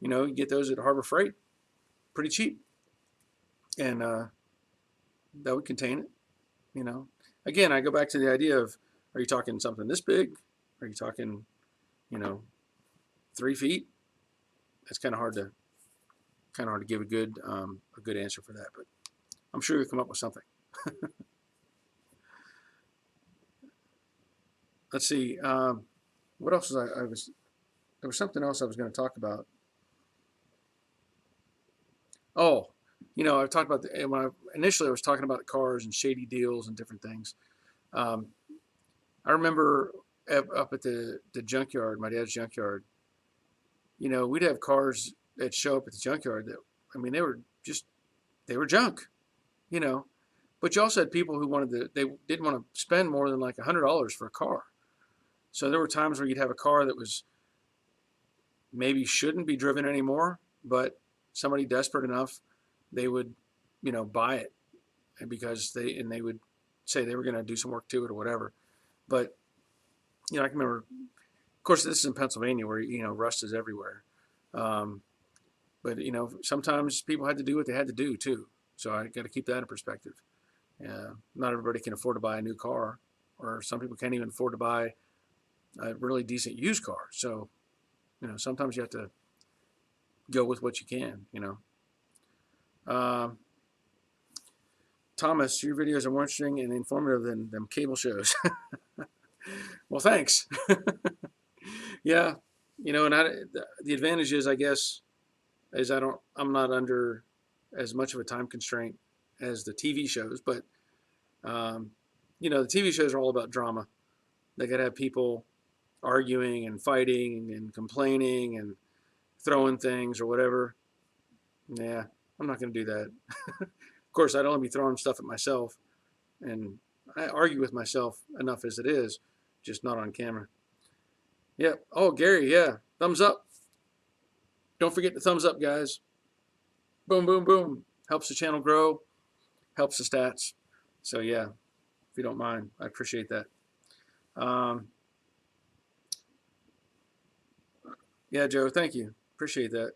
You know, you get those at Harbor Freight, pretty cheap, and that would contain it. You know, again, I go back to the idea of: are you talking something this big? Are you talking, you know, 3 feet? It's kind of hard to give a good answer for that, but I'm sure you'll come up with something. Let's see. What else was I was there was something else I was going to talk about. Oh, you know, I've talked about initially I was talking about cars and shady deals and different things. Um, I remember up at the junkyard, my dad's junkyard. You know, we'd have cars that show up at the junkyard that, I mean, they were junk. You know, but you also had people who they didn't want to spend more than like $100 for a car. So there were times where you'd have a car that was maybe shouldn't be driven anymore, but somebody desperate enough, they would, you know, buy it, and because they would say they were going to do some work to it or whatever. But you know, I can remember. Of course, this is in Pennsylvania where, you know, rust is everywhere. Um, but you know, sometimes people had to do what they had to do too. So I got to keep that in perspective. Not everybody can afford to buy a new car, or some people can't even afford to buy a really decent used car. So, you know, sometimes you have to go with what you can, you know. Um, Thomas, your videos are more interesting and informative than them cable shows. Well, thanks. Yeah, you know, and the advantage is, I guess, is I'm not under as much of a time constraint as the TV shows, but um, you know, the TV shows are all about drama. They got to have people arguing and fighting and complaining and throwing things or whatever. Yeah, I'm not going to do that. Of course, I'd only be throwing stuff at myself. and I argue with myself enough as it is, just not on camera. Yep. Oh, Gary, yeah. Thumbs up. Don't forget the thumbs up, guys. Boom, boom, boom. Helps the channel grow, helps the stats. So, yeah, if you don't mind, I appreciate that. Yeah, Joe, thank you. Appreciate that.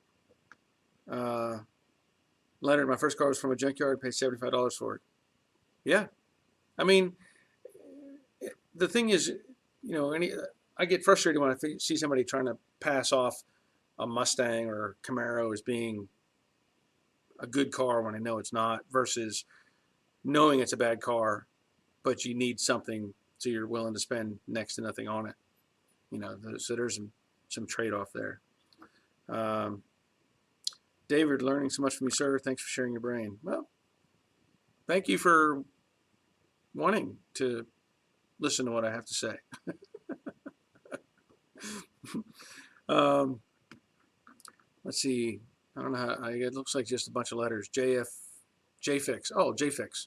Leonard, my first car was from a junkyard, paid $75 for it. Yeah. I mean, the thing is, I get frustrated when I see somebody trying to pass off a Mustang or a Camaro as being a good car when I know it's not, versus knowing it's a bad car, but you need something, so you're willing to spend next to nothing on it. So there's some trade-off there. Um, David, learning so much from you, sir. Thanks for sharing your brain. Well, thank you for wanting to listen to what I have to say. um, let's see. I don't know how. It looks like just a bunch of letters. JFix. Oh, JFix.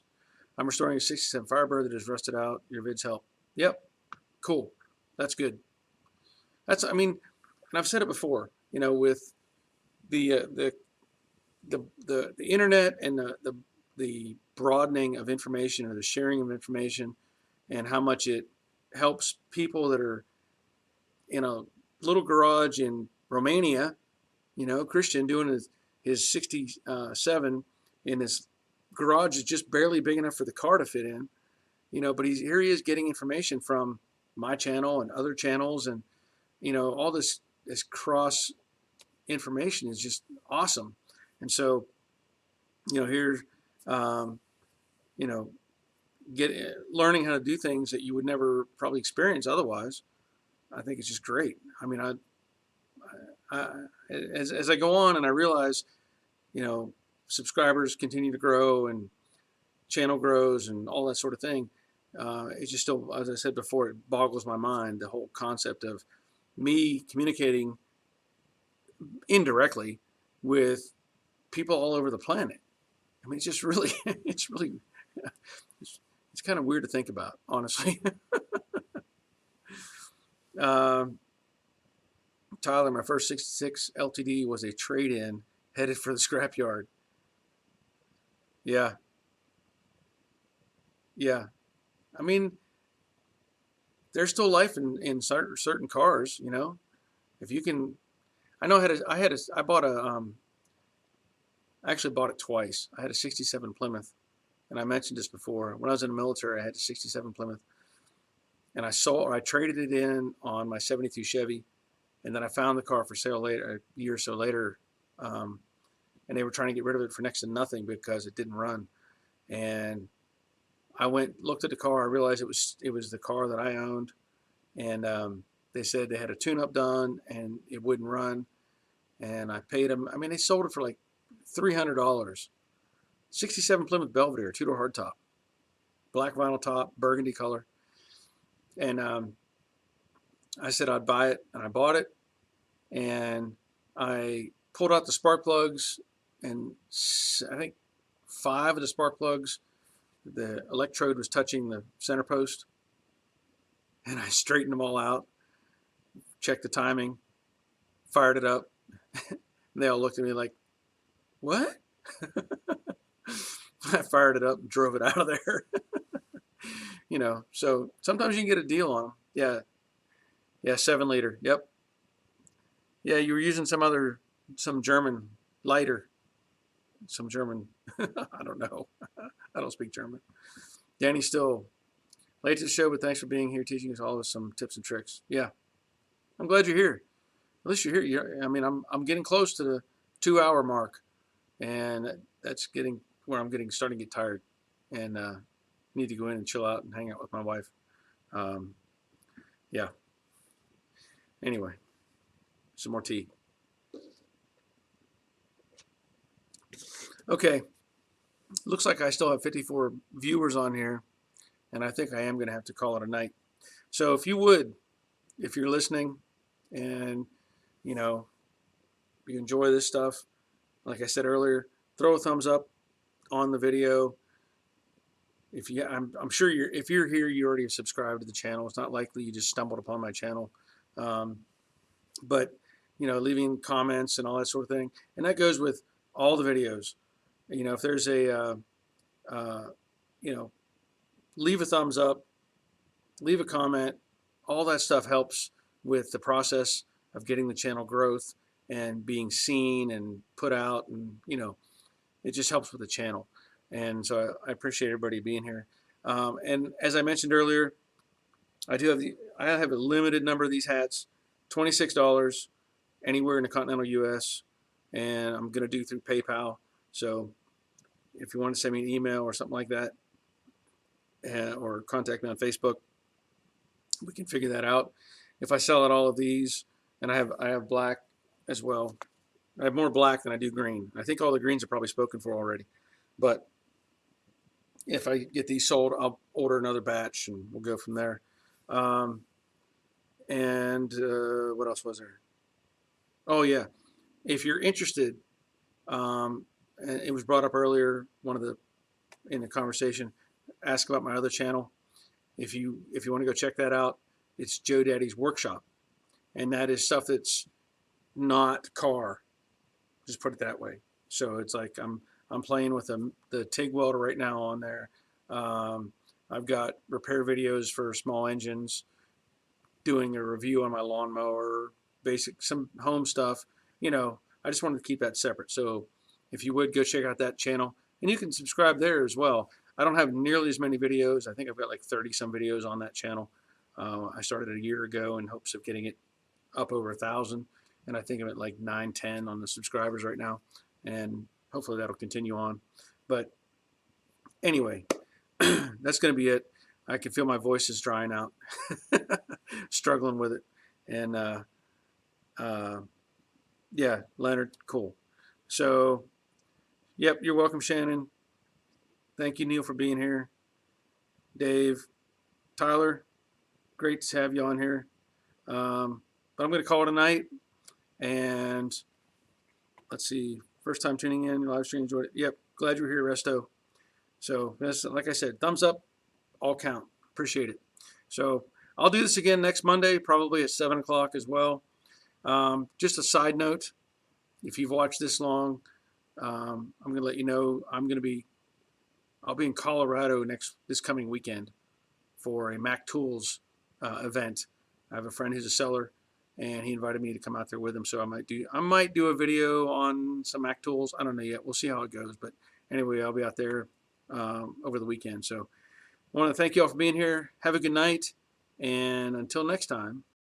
I'm restoring a 67 Firebird that is rusted out. Your vids help. Yep. Cool. That's good. I mean, and I've said it before, with the internet and the broadening of information, or the sharing of information, and how much it helps people that are in a little garage in Romania, Christian doing his 67 in his garage is just barely big enough for the car to fit in, but here he is getting information from my channel and other channels, and all this cross information is just awesome. And so, here, um, you know, learning how to do things that you would never probably experience otherwise. I think it's just great. I mean, I as I go on and I realize, subscribers continue to grow and channel grows and all that sort of thing. It's just still, as I said before, it boggles my mind, the whole concept of me communicating indirectly with people all over the planet. I mean, it's just really, it's kind of weird to think about, honestly. um, Tyler, my first 66 LTD was a trade-in headed for the scrapyard. Yeah. Yeah. I mean, there's still life in certain cars, if you can. I bought I actually bought it twice. I had a 67 Plymouth, and I mentioned this before. When I was in the military, I had a 67 Plymouth, and I traded it in on my 72 Chevy, and then I found the car for sale later, a year or so later, and they were trying to get rid of it for next to nothing because it didn't run. And I looked at the car. I realized it was the car that I owned, and they said they had a tune-up done and it wouldn't run. And I paid them. I mean, they sold it for like $300. 67 Plymouth Belvedere, two-door hardtop, black vinyl top, burgundy color. And I said I'd buy it, and I bought it. And I pulled out the spark plugs, and I think 5 of the spark plugs, the electrode was touching the center post. And I straightened them all out, checked the timing, fired it up. And they all looked at me like, what? I fired it up and drove it out of there. So sometimes you can get a deal on them. Yeah. Yeah, 7-liter. Yep. Yeah, you were using some German lighter. Some German, I don't know. I don't speak German. Danny's still late to the show, but thanks for being here, teaching us all some tips and tricks. Yeah, I'm glad you're here. At least you're here. I mean, I'm getting close to the 2-hour mark, and that's getting where I'm starting to get tired, and need to go in and chill out and hang out with my wife. Yeah. Anyway, some more tea. Okay. Looks like I still have 54 viewers on here, and I think I am going to have to call it a night. So if you're listening, and you enjoy this stuff, like I said earlier, throw a thumbs up on the video. I'm sure if you're here, you already subscribed to the channel. It's not likely you just stumbled upon my channel. Um, but leaving comments and all that sort of thing, and that goes with all the videos. If there's uh, you know, leave a thumbs up, leave a comment. All that stuff helps with the process of getting the channel growth and being seen and put out, and it just helps with the channel. And so I appreciate everybody being here. And as I mentioned earlier, I have a limited number of these hats, $26 anywhere in the continental U.S. and I'm going to do through PayPal. So if you want to send me an email or something like that, or contact me on Facebook, we can figure that out. If I sell at all of these, and I have black as well. I have more black than I do green. I think all the greens are probably spoken for already, but if I get these sold, I'll order another batch and we'll go from there. Um, and what else was there? Oh yeah, if you're interested, and it was brought up earlier, in the conversation, ask about my other channel. If you want to go check that out, it's Joe Daddy's Workshop, and that is stuff that's not car. Just put it that way. So it's like I'm playing with the TIG welder right now on there. I've got repair videos for small engines, doing a review on my lawnmower, some home stuff. I just wanted to keep that separate. So if you would go check out that channel, and you can subscribe there as well. I don't have nearly as many videos. I think I've got like 30 some videos on that channel. I started a year ago in hopes of getting it up over 1,000, and I think I'm at like 910 on the subscribers right now, and hopefully that'll continue on. But anyway, that's going to be it. I can feel my voice is drying out, struggling with it, and yeah, Leonard, cool. So, yep, you're welcome, Shannon. Thank you, Neil, for being here. Dave, Tyler, great to have you on here. But I'm going to call it a night. And let's see, first time tuning in, live stream, enjoyed it. Yep, glad you're here, Resto. So, like I said, thumbs up, all count. Appreciate it. So, I'll do this again next Monday, probably at 7 o'clock as well. Just a side note, if you've watched this long, I'm going to let you know I'll be in Colorado this coming weekend for a Mac Tools event. I have a friend who's a seller, and he invited me to come out there with him. So I might do a video on some Mac Tools. I don't know yet. We'll see how it goes. But anyway, I'll be out there over the weekend. So I want to thank you all for being here. Have a good night, and until next time.